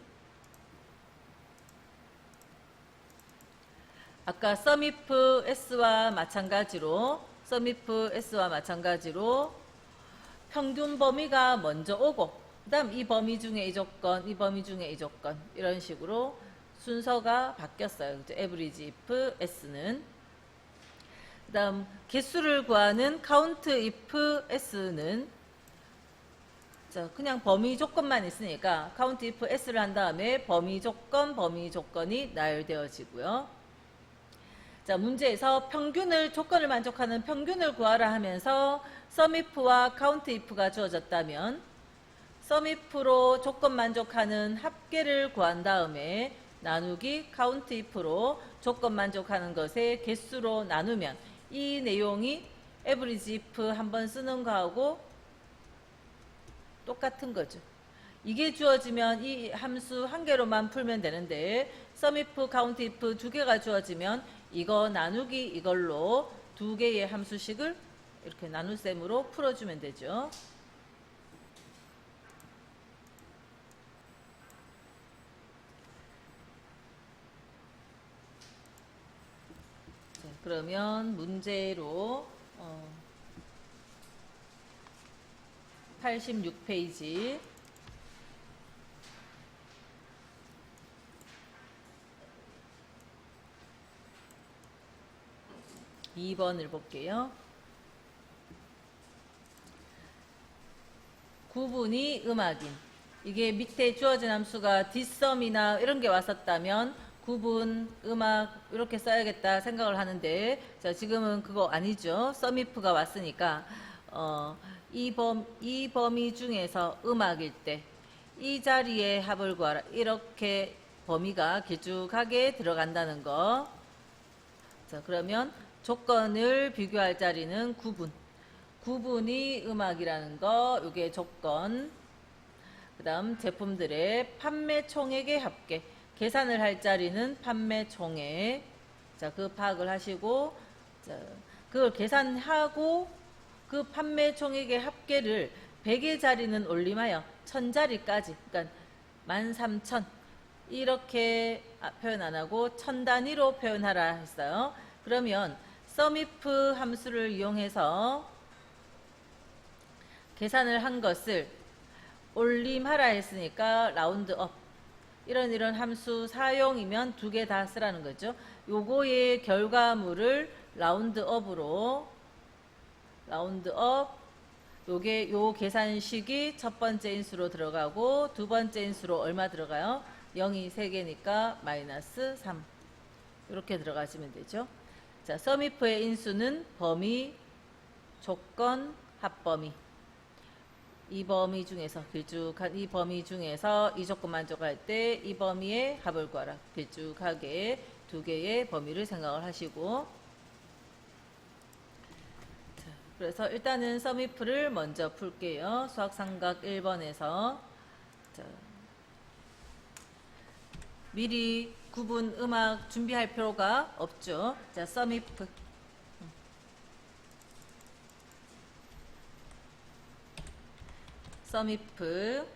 아까 sumif s와 마찬가지로 평균 범위가 먼저 오고 그 다음 이 범위 중에 이 조건, 이 범위 중에 이 조건 이런 식으로 순서가 바뀌었어요. average if s는 그 다음 개수를 구하는 count if s는 그냥 범위 조건만 있으니까 count if s를 한 다음에 범위 조건이 나열되어지고요. 자, 문제에서 조건을 만족하는 평균을 구하라 하면서 sumif와 count if가 주어졌다면 sumif로 조건 만족하는 합계를 구한 다음에 나누기 count if로 조건 만족하는 것의 개수로 나누면 이 내용이 average if 한번 쓰는 거하고 똑같은 거죠. 이게 주어지면 이 함수 한 개로만 풀면 되는데 sumif, count if 두 개가 주어지면 이거 나누기 이걸로 두 개의 함수식을 이렇게 나눗셈으로 풀어주면 되죠. 자, 그러면 문제로 86페이지 2번을 볼게요. 구분이 음악인. 이게 밑에 주어진 함수가 뒷섬이나 이런 게 왔었다면 구분, 음악 이렇게 써야겠다 생각을 하는데 자, 지금은 그거 아니죠. sumif가 왔으니까 이 범위 중에서 음악일 때 이 자리에 합을 구하라. 이렇게 범위가 길쭉하게 들어간다는 거. 자, 그러면 조건을 비교할 자리는 구분이 음악이라는 거, 이게 조건. 그 다음 제품들의 판매 총액의 합계. 계산을 할 자리는 판매 총액. 자, 그 파악을 하시고, 자, 그걸 계산하고 그 판매 총액의 합계를 100의 자리는 올림하여 1000자리까지, 그러니까 13,000. 이렇게 표현 안 하고 1000 단위로 표현하라 했어요. 그러면 sumif 함수를 이용해서 계산을 한 것을 올림하라 했으니까 라운드업 이런 함수 사용이면 두 개 다 쓰라는 거죠. 요거의 결과물을 라운드업으로 라운드업 요게 요 계산식이 첫 번째 인수로 들어가고 두 번째 인수로 얼마 들어가요? 0이 3개니까 마이너스 3 이렇게 들어가시면 되죠. 자, 썸이프의 인수는 범위, 조건, 합범위 이 범위 중에서 길쭉한 이 범위 중에서 이 조건 만족할 때 이 범위의 합을 구하라. 길쭉하게 두 개의 범위를 생각을 하시고 자, 그래서 일단은 썸이프를 먼저 풀게요. 수학삼각 1번에서 자, 미리 구분 음악 준비할 필요가 없죠. 자, 썸이프 썸이프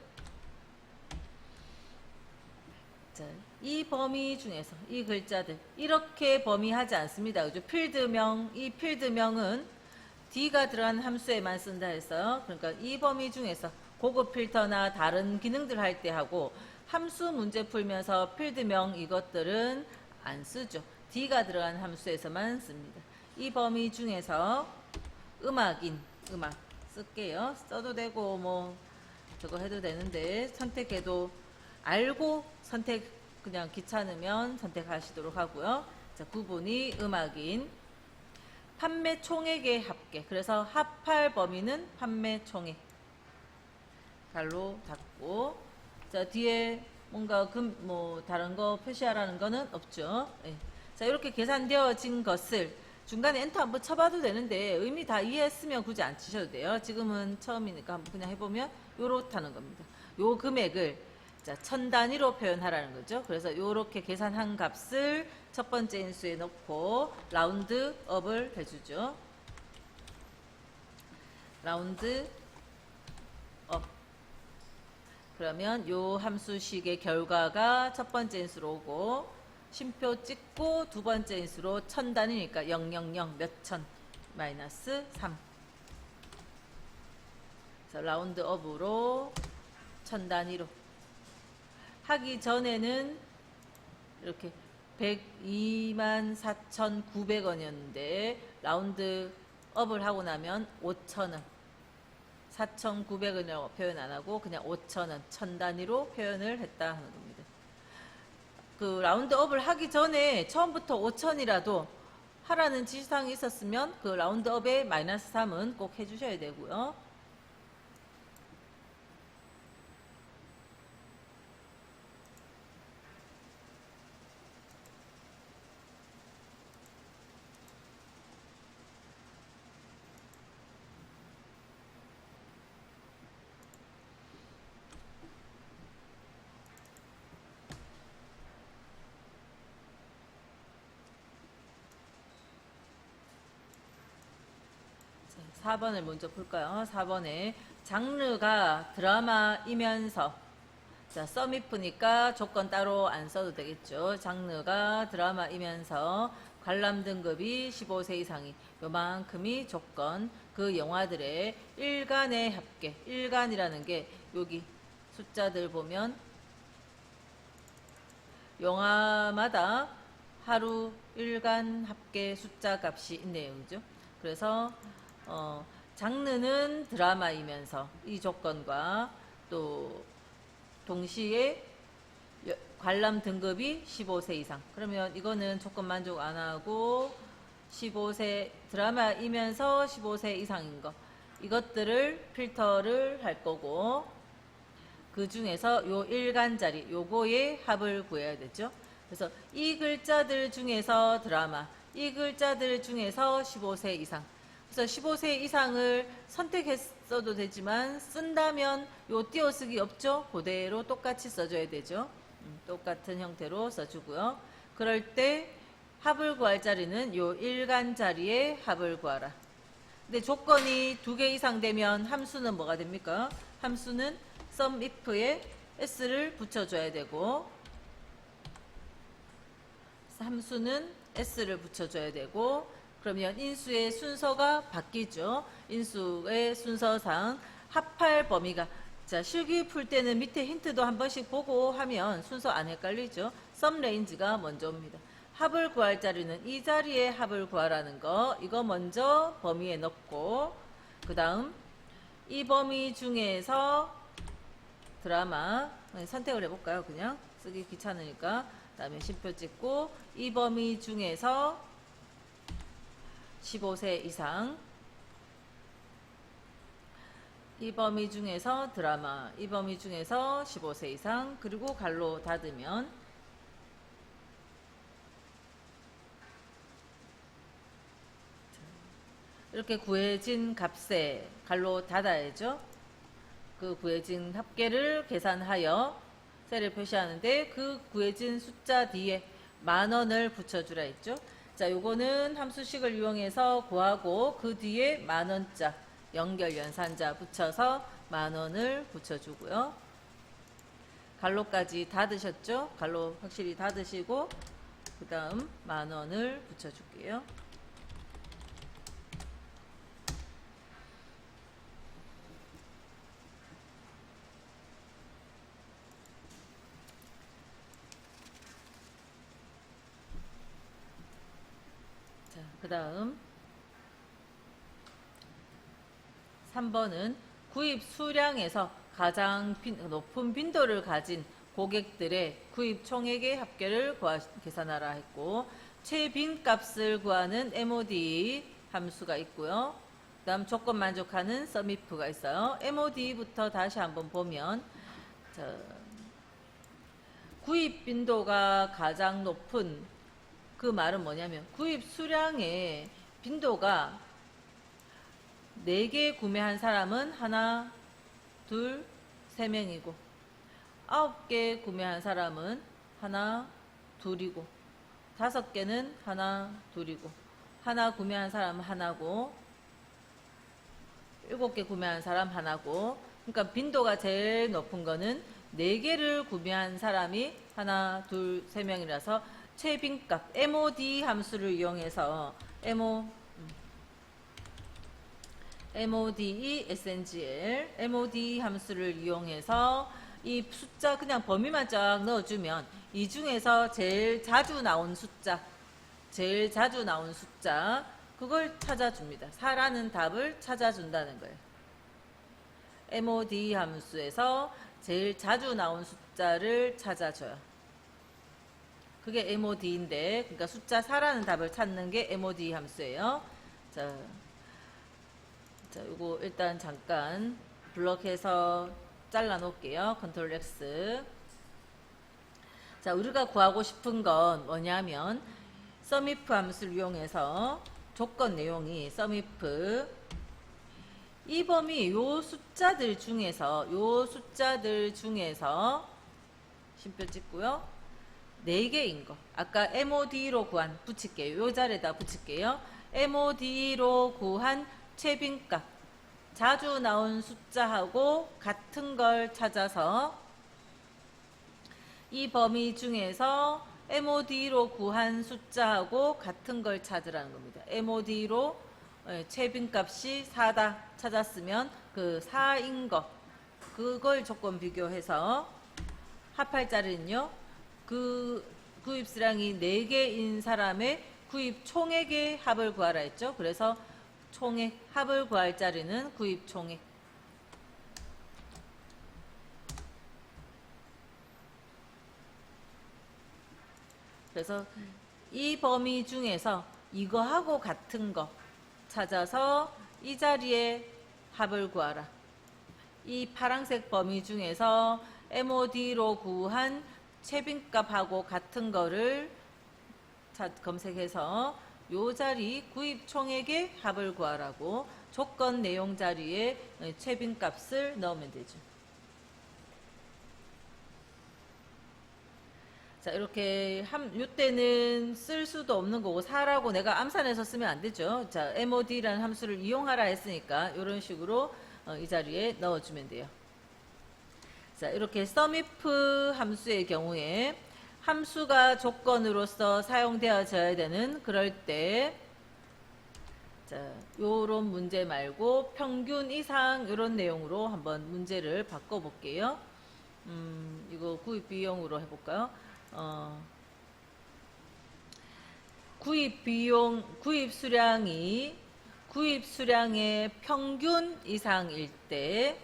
자, 이 범위 중에서 이 글자들 이렇게 범위하지 않습니다. 그죠? 필드명 이 필드명은 D가 들어간 함수에만 쓴다 해서 그러니까 이 범위 중에서 고급 필터나 다른 기능들 할 때 하고 함수 문제 풀면서 필드명 이것들은 안 쓰죠. D가 들어간 함수에서만 씁니다. 이 범위 중에서 음악인 음악 쓸게요. 써도 되고 뭐 저거 해도 되는데 선택해도 알고 선택 그냥 귀찮으면 선택하시도록 하고요. 자, 구분이 음악인 판매 총액의 합계 그래서 합할 범위는 판매 총액 갈로 닫고 자 뒤에 뭔가 뭐 다른 거 표시하라는 거는 없죠. 네. 자 이렇게 계산되어진 것을 중간에 엔터 한번 쳐봐도 되는데 의미 다 이해했으면 굳이 안 치셔도 돼요. 지금은 처음이니까 한번 그냥 해보면 요렇다는 겁니다. 요 금액을 자, 1000단위로 표현하라는 거죠. 그래서 요렇게 계산한 값을 첫 번째 인수에 넣고 라운드업을 해주죠. 라운드업 그러면 요 함수식의 결과가 첫 번째 인수로 오고 쉼표 찍고 두 번째 인수로 1000단위니까 000 몇천 마이너스 3 그래서 라운드업으로 1000단위로 하기 전에는 이렇게 124,900원이었는데 라운드업을 하고 나면 5,000원 4,900원이라고 표현 안 하고 그냥 5,000원 1000단위로 표현을 했다 하는 겁니다. 그 라운드업을 하기 전에 처음부터 5,000이라도 하라는 지시사항이 있었으면 그 라운드업에 마이너스 3은 꼭 해주셔야 되고요. 자, 4번을 먼저 볼까요? 4번에 장르가 드라마이면서 자, 썸이프니까 조건 따로 안 써도 되겠죠. 장르가 드라마이면서 관람 등급이 15세 이상이 요만큼이 조건 그 영화들의 일간의 합계 일간이라는 게 여기 숫자들 보면 영화마다 하루 일간 합계 숫자 값이 있네요. 그죠? 그래서 장르는 드라마이면서 이 조건과 또 동시에 관람 등급이 15세 이상 그러면 이거는 조건 만족 안 하고 15세 드라마이면서 15세 이상인 거 이것들을 필터를 할 거고 그 중에서 요 일간짜리 요거의 합을 구해야 되죠. 그래서 이 글자들 중에서 드라마 이 글자들 중에서 15세 이상 그래서 15세 이상을 선택했어도 되지만 쓴다면 요 띄어쓰기 없죠? 그대로 똑같이 써줘야 되죠. 똑같은 형태로 써주고요. 그럴 때 합을 구할 자리는 요 일간 자리에 합을 구하라. 근데 조건이 2개 이상 되면 함수는 뭐가 됩니까? 함수는 썸if에 s를 붙여줘야 되고 함수는 s를 붙여줘야 되고 그러면 인수의 순서가 바뀌죠. 인수의 순서상 합할 범위가 자 실기 풀 때는 밑에 힌트도 한 번씩 보고 하면 순서 안 헷갈리죠. 썸 레인지가 먼저 옵니다. 합을 구할 자리는 이 자리에 합을 구하라는 거, 이거 먼저 범위에 넣고, 그 다음 이 범위 중에서 드라마 선택을 해볼까요? 그냥 쓰기 귀찮으니까. 그 다음에 쉼표 찍고, 이 범위 중에서 15세 이상, 이 범위 중에서 드라마, 이 범위 중에서 15세 이상, 그리고 갈로 닫으면 이렇게 구해진 값에 갈로 닫아야죠. 그 구해진 합계를 계산하여 셀을 표시하는데, 그 구해진 숫자 뒤에 10,000원을 붙여주라 했죠. 자, 요거는 함수식을 이용해서 구하고, 그 뒤에 10,000원자 연결 연산자 붙여서 10,000원을 붙여주고요. 갈로까지 닫으셨죠? 갈로 확실히 닫으시고, 그 다음 10,000원을 붙여줄게요. 자, 그 다음 3번은 구입 수량에서 가장 높은 빈도를 가진 고객들의 구입 총액의 합계를 계산하라 했고, 최빈값을 구하는 MOD 함수가 있고요. 그 다음 조건 만족하는 SUMIF가 있어요. MOD부터 다시 한번 보면, 자, 구입 빈도가 가장 높은 그 말은 뭐냐면, 구입 수량의 빈도가 4개 구매한 사람은 하나, 둘, 3명이고, 9개 구매한 사람은 하나, 둘이고, 5개는 하나, 둘이고, 하나 구매한 사람은 하나고, 7개 구매한 사람 하나고. 그러니까 빈도가 제일 높은 거는 4개를 구매한 사람이 하나, 둘, 3명이라서 최빈값 MOD 함수를 이용해서 MODE SNGL MOD 함수를 이용해서 이 숫자 그냥 범위만 쫙 넣어주면 이 중에서 제일 자주 나온 숫자 그걸 찾아줍니다. 4라는 답을 찾아준다는 거예요. MOD 함수에서 제일 자주 나온 숫자를 찾아줘요. 그게 MOD인데, 그러니까 숫자 4라는 답을 찾는 게 MOD 함수예요. 자, 이거 일단 잠깐 블럭해서 잘라 놓을게요. 컨트롤 X. 자, 우리가 구하고 싶은 건 뭐냐면, SUMIF 함수를 이용해서 조건 내용이 SUMIF 이 범위 요 숫자들 중에서 쉼표 찍고요. 4개인 거. 아까 MOD로 구한 붙일게요. 요 자리에다 붙일게요. MOD로 구한 최빈값. 자주 나온 숫자하고 같은 걸 찾아서 이 범위 중에서 MOD로 구한 숫자하고 같은 걸 찾으라는 겁니다. MOD로 최빈값이 4다 찾았으면 그 4인 거 그걸 조건 비교해서 합할 자리는요. 그 구입 수량이 4개인 사람의 구입 총액의 합을 구하라 했죠. 그래서 총액 합을 구할 자리는 구입 총액. 그래서 이 범위 중에서 이거하고 같은 거 찾아서 이 자리에 합을 구하라. 이 파란색 범위 중에서 MOD로 구한 최빈값하고 같은 거를 검색해서 요 자리 구입 총액의 합을 구하라고 조건 내용 자리에 최빈값을 넣으면 되죠. 자, 이렇게 요때는 쓸 수도 없는 거고 4라고 내가 암산해서 쓰면 안 되죠. 자, MOD라는 함수를 이용하라 했으니까 이런 식으로 이 자리에 넣어주면 돼요. 자, 이렇게 SUMIF 함수의 경우에 함수가 조건으로서 사용되어져야 되는 그럴 때, 자, 요런 문제 말고 평균 이상 요런 내용으로 한번 문제를 바꿔볼게요. 이거 구입 비용으로 해볼까요? 구입 수량의 평균 이상일 때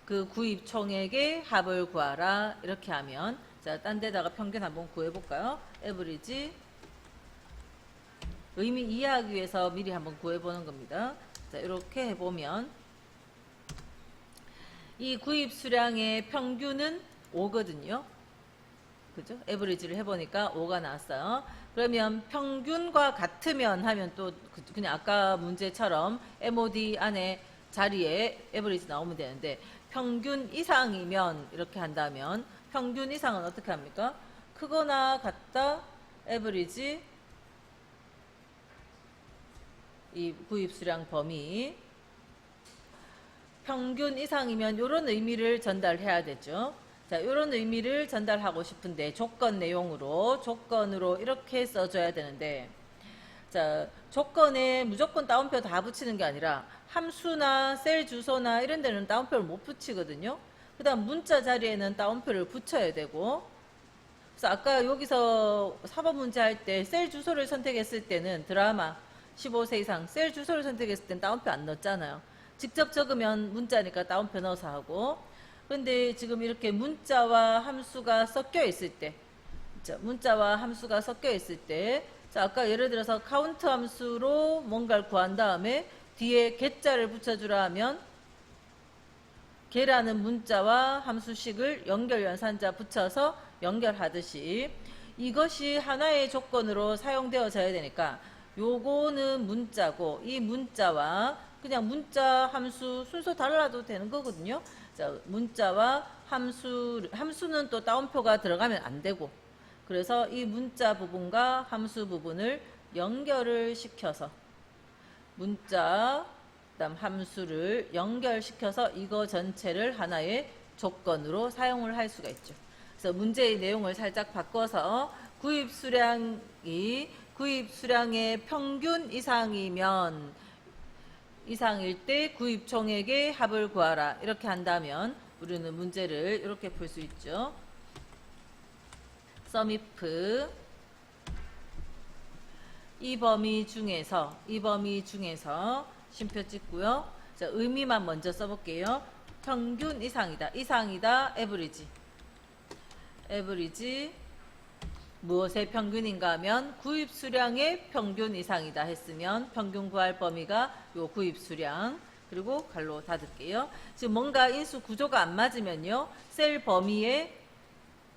그 구입 총액의 합을 구하라. 이렇게 하면, 자, 딴 데다가 평균 한번 구해볼까요? 에버리지. 의미 이해하기 위해서 미리 한번 구해보는 겁니다. 자, 이렇게 해보면, 이 구입 수량의 평균은 5거든요. 그죠? 에버리지를 해보니까 5가 나왔어요. 그러면 평균과 같으면 하면 또 그냥 아까 문제처럼 MOD 안에 자리에 에버리지 나오면 되는데, 평균 이상이면 이렇게 한다면, 평균 이상은 어떻게 합니까? 크거나 같다 에버리지 이 구입 수량 범위. 평균 이상이면 이런 의미를 전달해야 되죠. 자, 이런 의미를 전달하고 싶은데 조건으로 이렇게 써줘야 되는데, 자, 조건에 무조건 따옴표 다 붙이는 게 아니라 함수나 셀 주소나 이런 데는 따옴표를 못 붙이거든요. 그 다음 문자 자리에는 따옴표를 붙여야 되고, 그래서 아까 여기서 4번 문제 할 때 셀 주소를 선택했을 때는 드라마 15세 이상 셀 주소를 선택했을 땐 따옴표 안 넣었잖아요. 직접 적으면 문자니까 따옴표 넣어서 하고, 근데 지금 이렇게 문자와 함수가 섞여 있을 때, 문자와 함수가 섞여 있을 때, 자, 아까 예를 들어서 카운트 함수로 뭔가를 구한 다음에 뒤에 개자를 붙여주라 하면 개라는 문자와 함수식을 연결 연산자 붙여서 연결하듯이 이것이 하나의 조건으로 사용되어져야 되니까 요거는 문자고 이 문자와 그냥 문자 함수 순서 달라도 되는 거거든요. 자, 문자와 함수는 또 따옴표가 들어가면 안 되고, 그래서 이 문자 부분과 함수 부분을 연결을 시켜서 문자 그다음 함수를 연결시켜서 이거 전체를 하나의 조건으로 사용을 할 수가 있죠. 그래서 문제의 내용을 살짝 바꿔서 구입 수량의 평균 이상일 때 구입 총액의 합을 구하라. 이렇게 한다면 우리는 문제를 이렇게 풀 수 있죠. 썸이프 이 범위 중에서 쉼표 찍고요. 자, 의미만 먼저 써볼게요. 평균 이상이다. 에버리지 무엇의 평균인가 하면 구입 수량의 평균 이상이다 했으면 평균 구할 범위가 요 구입 수량, 그리고 갈로 닫을게요. 지금 뭔가 인수 구조가 안 맞으면요, 셀 범위에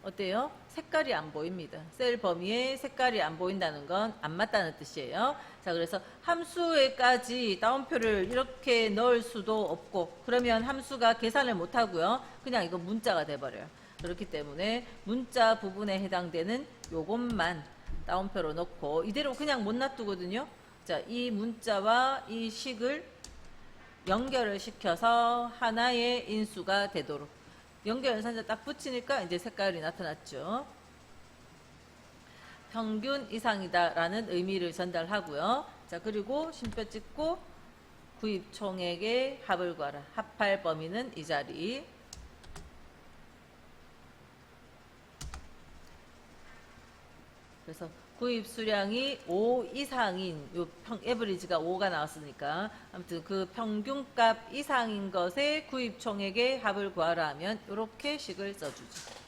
어때요? 색깔이 안 보입니다. 셀 범위에 색깔이 안 보인다는 건 안 맞다는 뜻이에요. 자, 그래서 함수에까지 따옴표를 이렇게 넣을 수도 없고, 그러면 함수가 계산을 못 하고요. 그냥 이거 문자가 돼버려요. 그렇기 때문에 문자 부분에 해당되는 요것만 따옴표로 넣고 이대로 그냥 못 놔두거든요. 자, 이 문자와 이 식을 연결을 시켜서 하나의 인수가 되도록 연결 연산자 딱 붙이니까 이제 색깔이 나타났죠. 평균 이상이다 라는 의미를 전달하고요. 자, 그리고 쉼표 찍고 구입 총액의 합을 구하라. 합할 범위는 이 자리. 그래서 구입 수량이 5 이상인 요 에버리지가 5가 나왔으니까 아무튼 그 평균값 이상인 것의 구입 총액의 합을 구하라 하면 이렇게 식을 써주죠.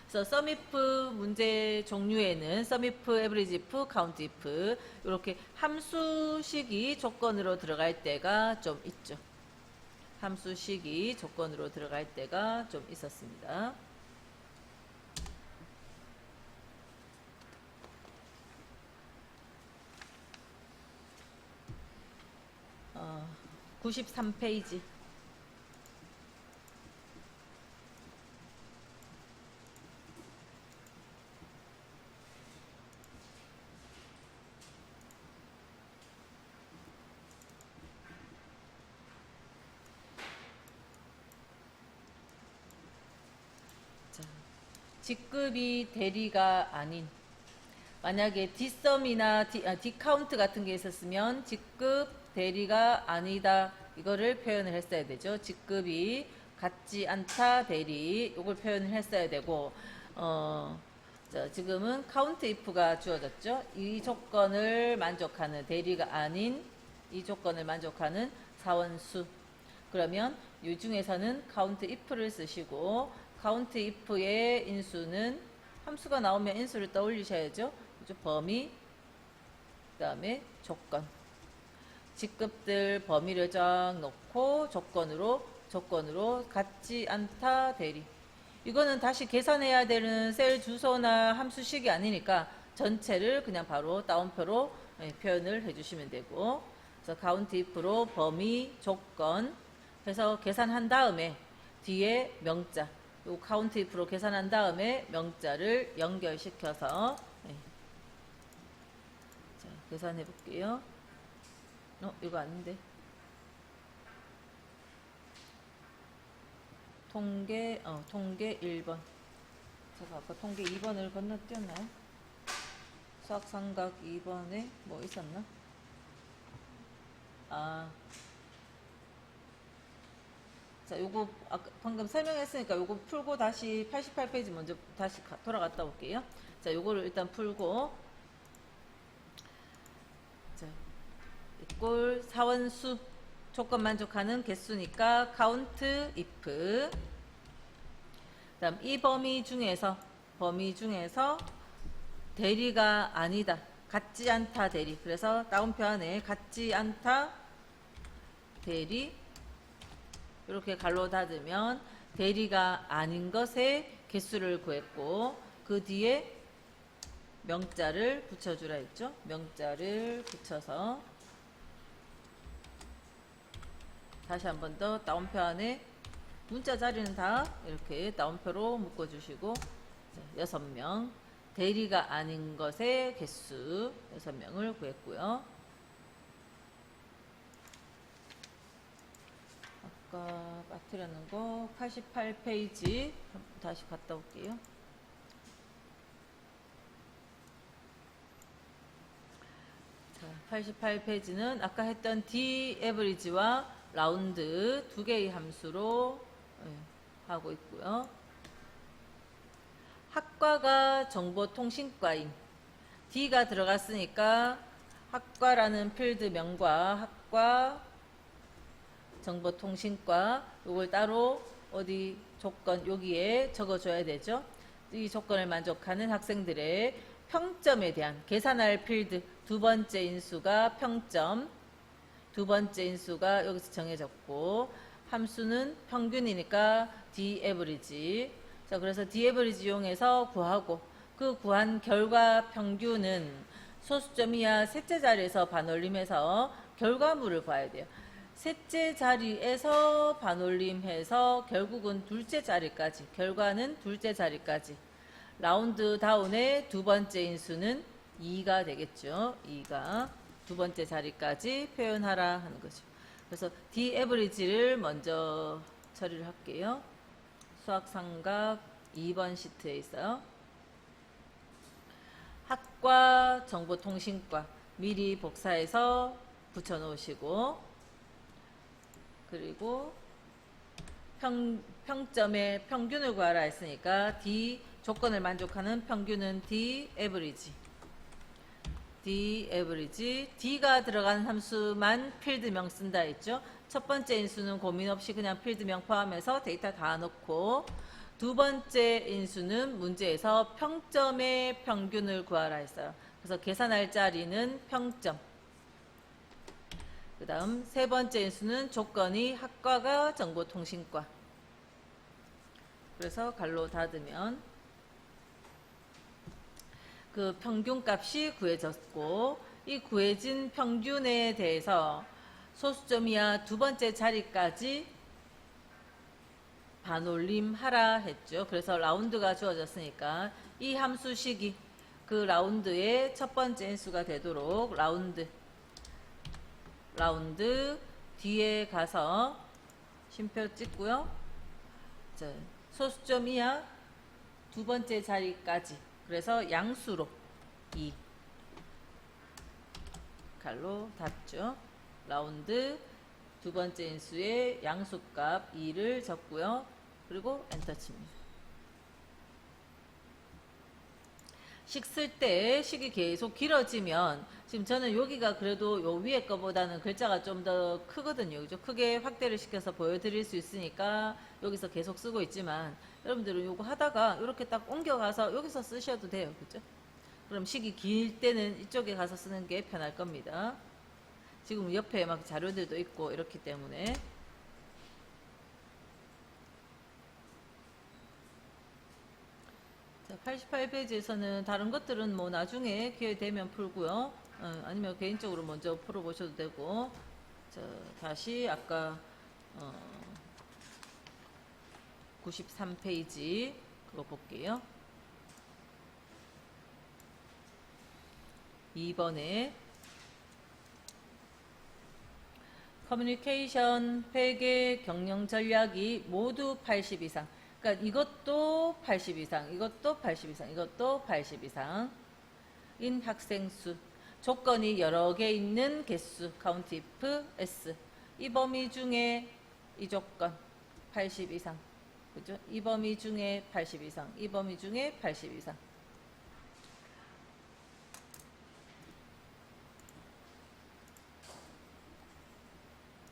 그래서 썸이프 문제 종류에는 썸이프, 에버리지프, 카운트이프 이렇게 함수식이 조건으로 들어갈 때가 좀 있죠. 함수식이 조건으로 들어갈 때가 좀 있었습니다. 93페이지. 자, 직급이 대리가 아닌, 만약에 뒷섬이나 뒷카운트 같은 게 있었으면 직급 대리가 아니다 이거를 표현을 했어야 되죠. 직급이 같지 않다 대리 이걸 표현을 했어야 되고, 자, 지금은 count if가 주어졌죠. 이 조건을 만족하는 대리가 아닌 이 조건을 만족하는 사원수. 그러면 이 중에서는 count if를 쓰시고 count if의 인수는 함수가 나오면 인수를 떠올리셔야죠. 그죠? 범위, 그 다음에 조건. 직급들 범위를 쫙 놓고 조건으로 같지 않다 대리. 이거는 다시 계산해야 되는 셀 주소나 함수식이 아니니까 전체를 그냥 바로 따옴표로 표현을 해주시면 되고, 그래서 count if로 범위, 조건 해서 계산한 다음에 뒤에 명자, 요 count if로 계산한 다음에 명자를 연결시켜서 자, 계산해 볼게요. 이거 아닌데. 통계 1번. 제가 아까 통계 2번을 건너뛰었나요? 수학삼각 2번에 뭐 있었나? 자, 요거 아까 방금 설명했으니까 요거 풀고 다시 88페이지 먼저 다시 돌아갔다 올게요. 자, 요거를 일단 풀고, 자, 이꼴 사원수 조건 만족하는 개수니까 count if. 그다음 이 범위 중에서 대리가 아니다, 같지 않다 대리. 그래서 따옴표 안에 같지 않다 대리 이렇게 갈로 닫으면 대리가 아닌 것의 개수를 구했고, 그 뒤에 명자를 붙여주라 했죠. 명자를 붙여서 다시 한 번 더 따옴표 안에 문자 자리는 다 이렇게 따옴표로 묶어주시고, 6명 대리가 아닌 것의 개수 6명을 구했고요. 아까 빠뜨렸는 거 88페이지 다시 갔다 올게요. 자, 88페이지는 아까 했던 D average와 라운드 두 개의 함수로 하고 있고요. 학과가 정보통신과인 D가 들어갔으니까 학과라는 필드명과 학과 정보통신과 요걸 따로 어디 조건 여기에 적어줘야 되죠. 이 조건을 만족하는 학생들의 평점에 대한 계산할 필드 두 번째 인수가 평점, 두 번째 인수가 여기서 정해졌고, 함수는 평균이니까 D average. 자, 그래서 D average 이용해서 구하고, 그 구한 결과 평균은 소수점 이하 셋째 자리에서 반올림해서 결과물을 봐야 돼요. 셋째 자리에서 반올림해서 결국은 둘째 자리까지, 결과는 둘째 자리까지. 라운드 다운의 두 번째 인수는 2가 되겠죠. 2가 두 번째 자리까지 표현하라 하는 거죠. 그래서 D average를 먼저 처리를 할게요. 수학삼각 2번 시트에 있어요. 학과 정보통신과 미리 복사해서 붙여 놓으시고, 그리고 평점의 평균을 구하라 했으니까 D 조건을 만족하는 평균은 D average. D average. D가 들어간 함수만 필드명 쓴다 했죠. 첫 번째 인수는 고민 없이 그냥 필드명 포함해서 데이터 다 넣고, 두 번째 인수는 문제에서 평점의 평균을 구하라 했어요. 그래서 계산할 자리는 평점. 그 다음 세 번째 인수는 조건이 학과가 정보통신과. 그래서 갈로 닫으면 그 평균값이 구해졌고, 이 구해진 평균에 대해서 소수점 이하 두 번째 자리까지 반올림하라 했죠. 그래서 라운드가 주어졌으니까 이 함수식이 그 라운드의 첫 번째 인수가 되도록 라운드 뒤에 가서 쉼표 찍고요. 자, 소수점 이하 두 번째 자리까지, 그래서 양수로 2 갈로 닫죠. 라운드 두 번째 인수의 양수값 2를 적고요. 그리고 엔터 칩니다. 식 쓸 때 식이 계속 길어지면 지금 저는 여기가 그래도 요 위에 거보다는 글자가 좀 더 크거든요. 그죠? 크게 확대를 시켜서 보여드릴 수 있으니까 여기서 계속 쓰고 있지만 여러분들은 요거 하다가 이렇게 딱 옮겨가서 여기서 쓰셔도 돼요. 그죠? 그럼 식이 길 때는 이쪽에 가서 쓰는 게 편할 겁니다. 지금 옆에 막 자료들도 있고 이렇기 때문에. 자, 88페이지에서는 다른 것들은 뭐 나중에 기회 되면 풀고요. 아니면 개인적으로 먼저 풀어보셔도 되고. 자, 다시 아까 93페이지 그거 볼게요. 2번에 커뮤니케이션, 회계, 경영 전략이 모두 80 이상. 그러니까 이것도 80 이상, 이것도 80 이상, 이것도 80 이상. 인 학생 수. 조건이 여러 개 있는 개수. 카운트 if s. 이 범위 중에 이 조건 80 이상. 그죠? 이 범위 중에 80 이상. 이 범위 중에 80 이상.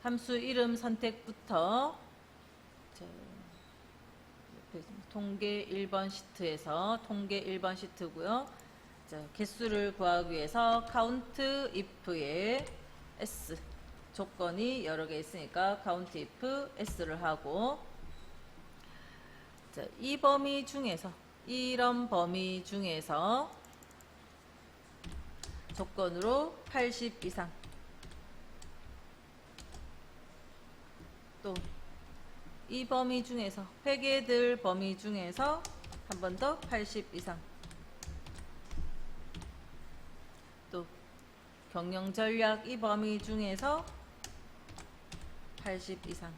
함수 이름 선택부터 통계 1번 시트에서 통계 1번 시트고요. 자, 개수를 구하기 위해서 count if에 s 조건이 여러 개 있으니까 count if s를 하고, 자, 이 범위 중에서 이런 범위 중에서 조건으로 80 이상, 또 이 범위 중에서 회계들 범위 중에서 한 번 더 80 이상, 또 경영 전략 이 범위 중에서 80 이상.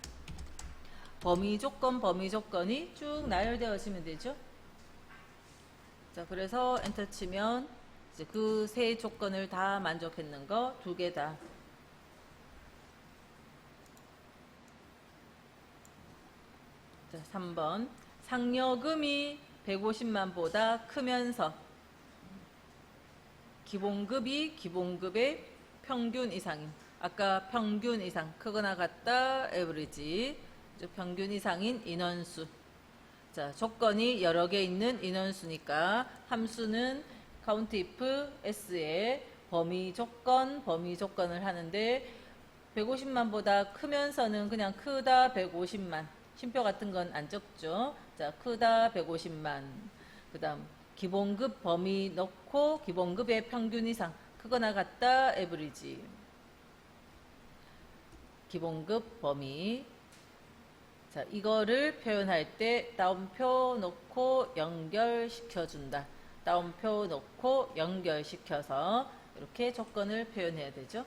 범위 조건이 쭉 나열되어지면 되죠. 자, 그래서 엔터 치면 이제 그 세 조건을 다 만족했는 거 두 개 다. 자, 3번. 상여금이 150만 보다 크면서 기본급이 기본급의 평균 이상인, 아까 평균 이상 크거나 같다 에브리지, 평균 이상인 인원수. 자, 조건이 여러 개 있는 인원수니까 함수는 count if s의 범위 조건을 하는데 150만 보다 크면서는 그냥 크다 150만, 쉼표 같은 건 안 적죠. 자, 크다 150만. 그 다음 기본급 범위 넣고 기본급의 평균 이상 크거나 같다 에브리지. 기본급 범위. 자, 이거를 표현할 때 따옴표 넣고 연결시켜 준다. 따옴표 넣고 연결시켜서 이렇게 조건을 표현해야 되죠.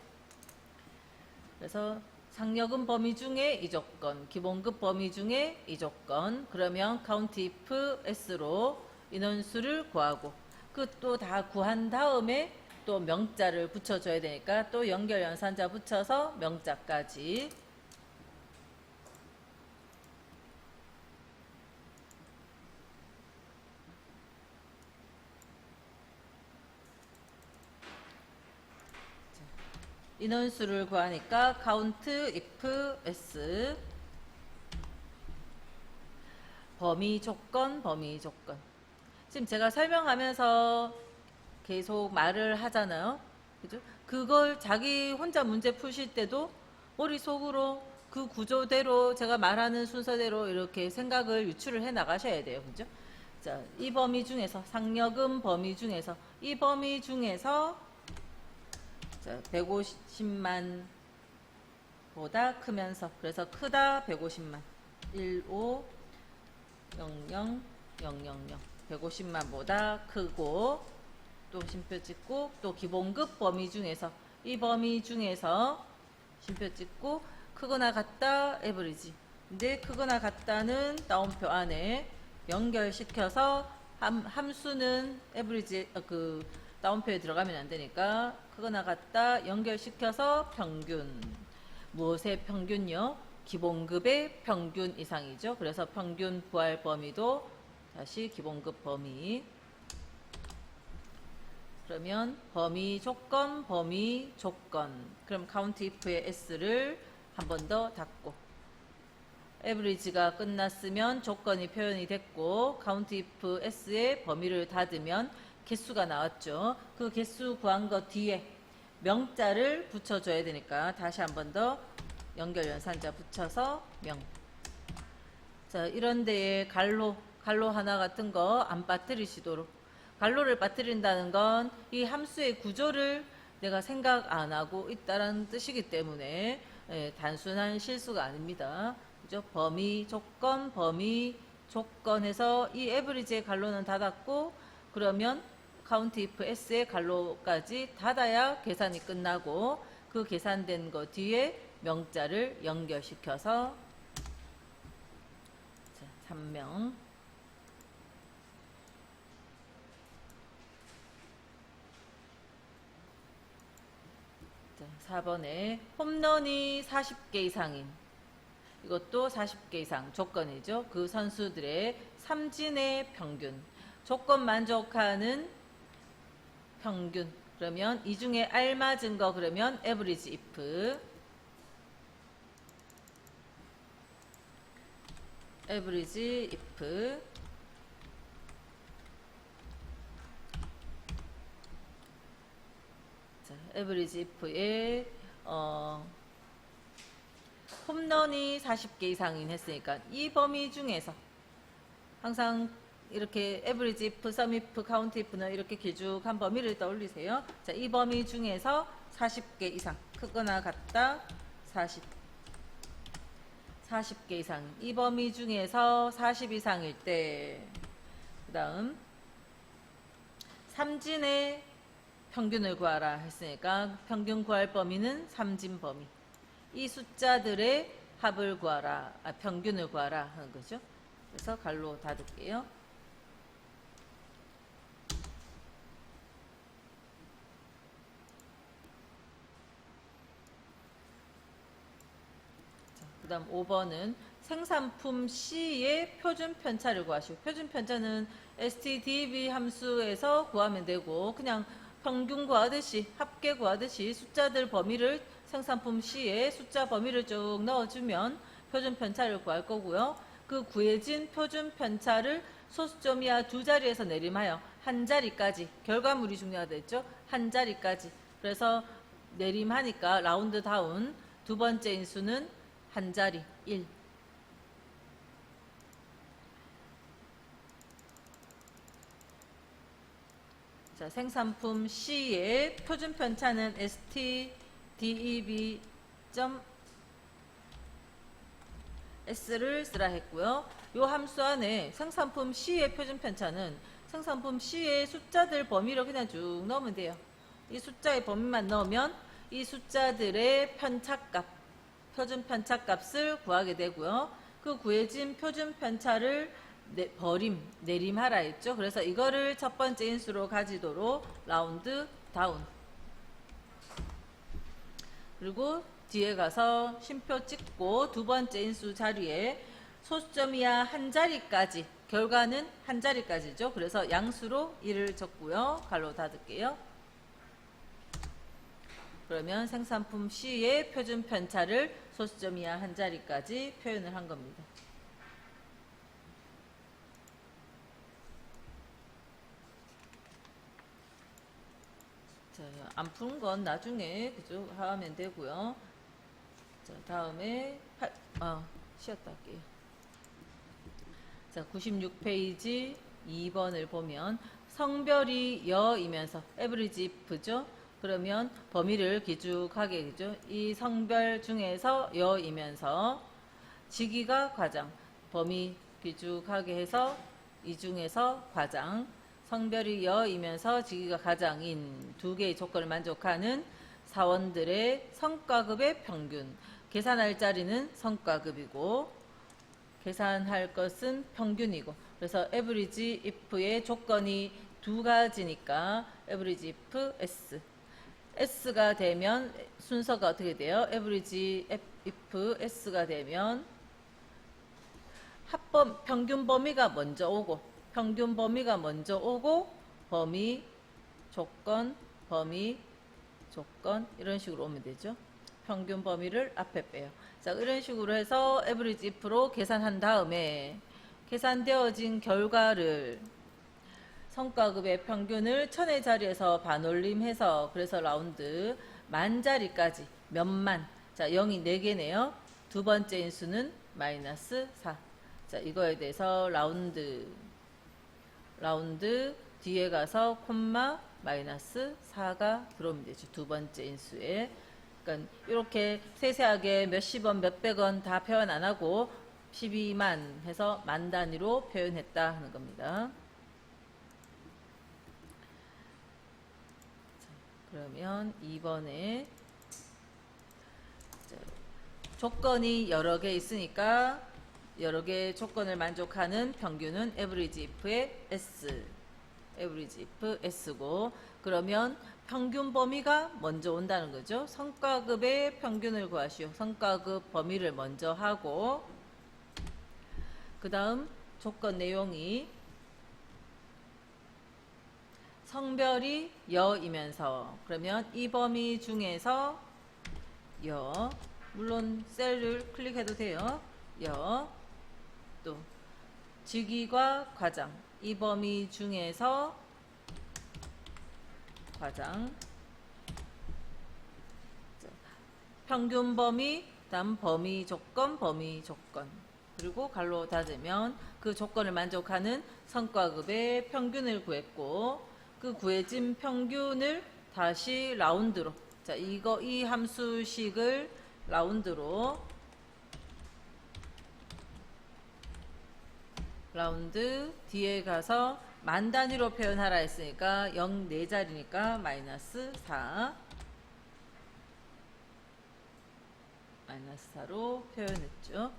그래서 상여금 범위 중에 이 조건, 기본급 범위 중에 이 조건. 그러면 count if s로 인원수를 구하고, 그 또 다 구한 다음에 또 명자를 붙여줘야 되니까 또 연결 연산자 붙여서 명자까지. 인원수를 구하니까 count if s 범위 조건. 지금 제가 설명하면서 계속 말을 하잖아요. 그죠? 그걸 자기 혼자 문제 푸실 때도 머릿속으로 그 구조대로 제가 말하는 순서대로 이렇게 생각을 유출을 해 나가셔야 돼요. 그죠? 자, 이 범위 중에서 상여금 범위 중에서 이 범위 중에서 자, 150만 보다 크면서, 그래서 크다 150만 15 00 000 150만 보다 크고, 또 쉼표 찍고, 또 기본급 범위 중에서 이 범위 중에서 쉼표 찍고 크거나 같다 에버리지. 근데 크거나 같다는 따옴표 안에 연결시켜서 함수는 에버리지 그 따옴표에 들어가면 안 되니까 크거나 같다 연결시켜서 평균. 무엇의 평균요? 기본급의 평균 이상이죠. 그래서 평균 구할 범위도 다시 기본급 범위. 그러면 범위 조건, 범위 조건. 그럼 count if의 s를 한 번 더 닫고, average가 끝났으면 조건이 표현이 됐고, count if s의 범위를 닫으면 개수가 나왔죠. 그 개수 구한 것 뒤에 명자를 붙여줘야 되니까 다시 한 번 더 연결연산자 붙여서 명. 자, 이런 데에 갈로 하나 같은 거 안 빠뜨리시도록. 갈로를 빠뜨린다는 건 이 함수의 구조를 내가 생각 안 하고 있다는 뜻이기 때문에 단순한 실수가 아닙니다. 그죠? 범위 조건, 범위 조건에서 이 에브리지의 갈로는 닫았고, 그러면 count if s의 갈로까지 닫아야 계산이 끝나고, 그 계산된 거 뒤에 명자를 연결시켜서 3명. 자, 4번에 홈런이 40개 이상인, 이것도 40개 이상 조건이죠. 그 선수들의 삼진의 평균, 조건 만족하는 평균. 그러면 이 중에 알맞은 거, 그러면 average if, average if. 자, average if의 홈런이 40개 이상인 했으니까 이 범위 중에서 항상 이렇게 average if, sum if, count if는 이렇게 길쭉한 범위를 떠올리세요. 자, 이 범위 중에서 40개 이상, 크거나 같다 40개 이상, 이 범위 중에서 40 이상일 때, 그 다음 삼진의 평균을 구하라 했으니까 평균 구할 범위는 삼진 범위. 이 숫자들의 합을 구하라, 평균을 구하라 하는 거죠. 그래서 갈로 닫을게요. 그 다음 5번은 생산품 C의 표준 편차를 구하시고, 표준 편차는 stdv 함수에서 구하면 되고, 그냥 평균 구하듯이, 합계 구하듯이 숫자들 범위를, 생산품 C의 숫자 범위를 쭉 넣어주면 표준 편차를 구할 거고요. 그 구해진 표준 편차를 소수점 이하 두 자리에서 내림하여 한 자리까지, 결과물이 중요하다 했죠. 한 자리까지. 그래서 내림하니까 라운드 다운, 두 번째 인수는 한 자리 1. 자, 생산품 C의 표준 편차는 stdv.s를 쓰라 했고요. 이 함수 안에 생산품 C의 표준 편차는 생산품 C의 숫자들 범위를 그냥 쭉 넣으면 돼요. 이 숫자의 범위만 넣으면 이 숫자들의 편차값, 표준 편차값을 구하게 되고요. 그 구해진 표준 편차를 내림하라 했죠. 그래서 이거를 첫 번째 인수로 가지도록 라운드 다운. 그리고 뒤에 가서 쉼표 찍고 두 번째 인수 자리에 소수점 이하 한 자리까지, 결과는 한 자리까지죠. 그래서 양수로 1을 적고요. 갈로 닫을게요. 그러면 생산품 C의 표준 편차를 소수점 이하 한 자리까지 표현을 한 겁니다. 자, 안 푸는 건 나중에 그죠 하면 되고요. 자, 다음에 쉬었다 할게요. 자, 96페이지 2번을 보면 성별이 여이면서 average if죠. 그러면 범위를 길쭉하게 그죠. 이 성별 중에서 여이면서 직위가 과장, 범위 길쭉하게 해서 이 중에서 과장, 성별이 여이면서 직위가 가장인 두 개의 조건을 만족하는 사원들의 성과급의 평균. 계산할 자리는 성과급이고 계산할 것은 평균이고, 그래서 average if의 조건이 두 가지니까 average if s. s가 되면 순서가 어떻게 돼요? average if s가 되면 평균 범위가 먼저 오고, 범위 조건, 범위, 조건 이런 식으로 오면 되죠. 평균 범위를 앞에 빼요. 자, 이런 식으로 해서 average if로 계산한 다음에 계산되어진 결과를 성과급의 평균을 1000의 자리에서 반올림해서 그래서 라운드 만 자리까지 몇만. 자, 0이 4개네요. 두 번째 인수는 마이너스 4. 자, 이거에 대해서 라운드 뒤에 가서 콤마 마이너스 4가 들어오면 되죠. 두 번째 인수에. 그러니까 이렇게 세세하게 몇십 원, 몇백 원 다 표현 안 하고 12만 해서 만 단위로 표현했다 하는 겁니다. 자, 그러면 2번에 조건이 여러 개 있으니까 여러 개 조건을 만족하는 평균은 average if의 S, average if S고, 그러면 평균 범위가 먼저 온다는 거죠. 성과급의 평균을 구하시오. 성과급 범위를 먼저 하고 그 다음 조건 내용이 성별이 여이면서, 그러면 이 범위 중에서 여, 물론 셀을 클릭해도 돼요. 여, 또 직위과 과장, 이 범위 중에서 과장, 평균 범위, 다음 범위 조건, 그리고 갈로 닫으면 그 조건을 만족하는 성과급의 평균을 구했고, 그 구해진 평균을 다시 라운드로, 자, 이 함수식을 라운드 뒤에 가서 만 단위로 표현하라 했으니까 0 4자리니까 마이너스 4, 마이너스 4로 표현했죠.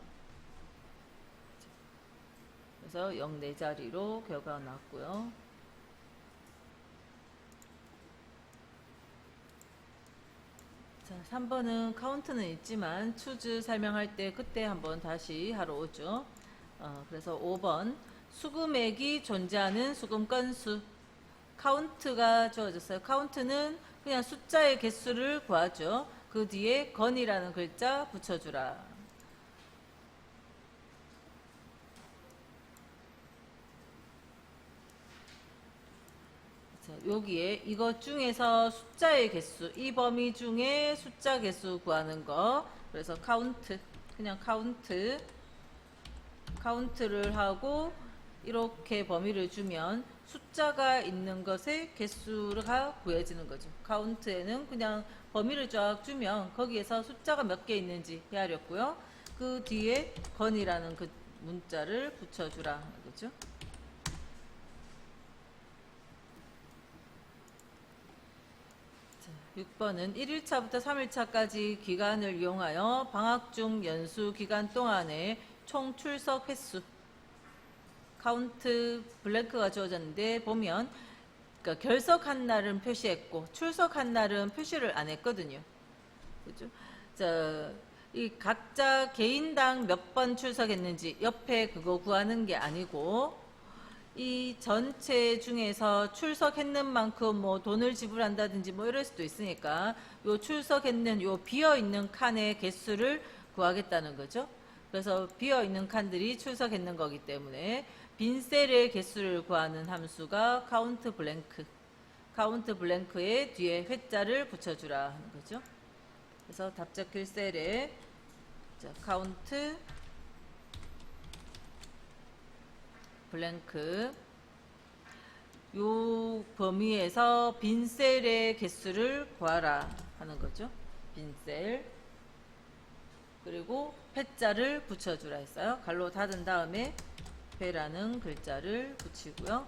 그래서 0 4자리로 결과가 나왔고요. 자, 3번은 카운트는 있지만 추즈 설명할 때 그때 한번 다시 하러 오죠. 그래서 5번 수금액이 존재하는 수금 건수, 카운트가 주어졌어요. 카운트는 그냥 숫자의 개수를 구하죠. 그 뒤에 건이라는 글자 붙여주라. 자, 여기에 이것 중에서 숫자의 개수, 이 범위 중에 숫자 개수 구하는 거. 그래서 카운트, 그냥 카운트를 하고 이렇게 범위를 주면 숫자가 있는 것의 개수가 구해지는 거죠. 카운트에는 그냥 범위를 쫙 주면 거기에서 숫자가 몇 개 있는지 헤아렸고요. 그 뒤에 건이라는 그 문자를 붙여주라 하는 거죠. 자, 6번은 1일차부터 3일차까지 기간을 이용하여 방학 중 연수 기간 동안에 총 출석 횟수, 카운트 블랭크가 주어졌는데 보면 그러니까 결석한 날은 표시했고 출석한 날은 표시를 안 했거든요. 그죠? 자, 이 각자 개인당 몇 번 출석했는지 옆에 그거 구하는 게 아니고 이 전체 중에서 출석했는 만큼 뭐 돈을 지불한다든지 뭐 이럴 수도 있으니까 요 출석했는 요 비어 있는 칸의 개수를 구하겠다는 거죠. 그래서 비어 있는 칸들이 출석했는 거기 때문에 빈 셀의 개수를 구하는 함수가 카운트 블랭크. 카운트 블랭크의 뒤에 회자를 붙여주라 하는 거죠. 그래서 답적길 셀에 자, 카운트 블랭크, 요 범위에서 빈 셀의 개수를 구하라 하는 거죠. 빈 셀. 그리고 회자를 붙여주라 했어요. 갈로 닫은 다음에 회라는 글자를 붙이고요.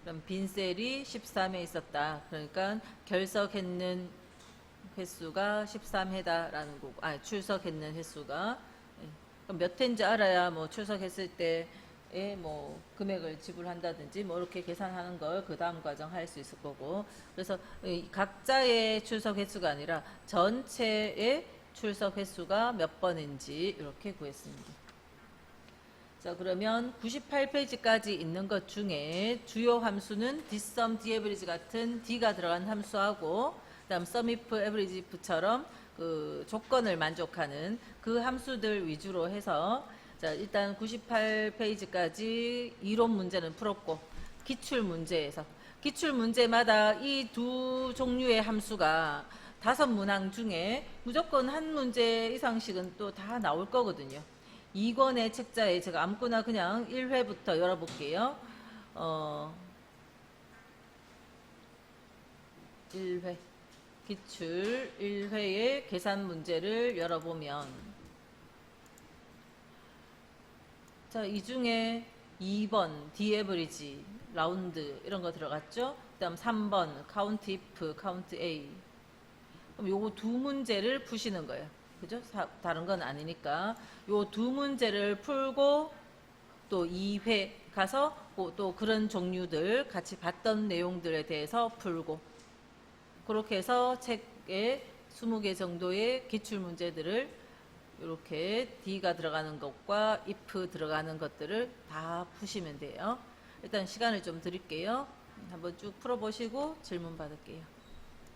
그럼 빈 셀이 13회 있었다. 그러니까 결석했는 횟수가 13회다라는 거고, 출석했는 횟수가. 그럼 몇 회인지 알아야 뭐 출석했을 때에 뭐 금액을 지불한다든지 뭐 이렇게 계산하는 걸 그 다음 과정 할 수 있을 거고. 그래서 각자의 출석 횟수가 아니라 전체의 출석 횟수가 몇 번인지 이렇게 구했습니다. 자, 그러면 98페이지까지 있는 것 중에 주요 함수는 dsum, daverage 같은 d가 들어간 함수하고, 그다음 sum if, average if처럼 그 조건을 만족하는 그 함수들 위주로 해서, 자, 일단 98페이지까지 이론 문제는 풀었고, 기출 문제에서 기출 문제마다 이 두 종류의 함수가 5문항 중에 무조건 한 문제 이상씩은 또 다 나올 거거든요. 2권의 책자에 제가 아무거나 그냥 1회부터 열어볼게요. 1회 기출 1회의 계산 문제를 열어보면, 자, 이 중에 2번 디에버리지 라운드 이런 거 들어갔죠. 그다음 3번 카운트 if 카운트 a. 그럼 요거 두 문제를 푸시는 거예요. 그죠? 다른 건 아니니까 요 두 문제를 풀고 또 2회 가서 또 그런 종류들 같이 봤던 내용들에 대해서 풀고, 그렇게 해서 책에 20개 정도의 기출 문제들을 이렇게 D가 들어가는 것과 if 들어가는 것들을 다 푸시면 돼요. 일단 시간을 좀 드릴게요. 한번 쭉 풀어보시고 질문 받을게요.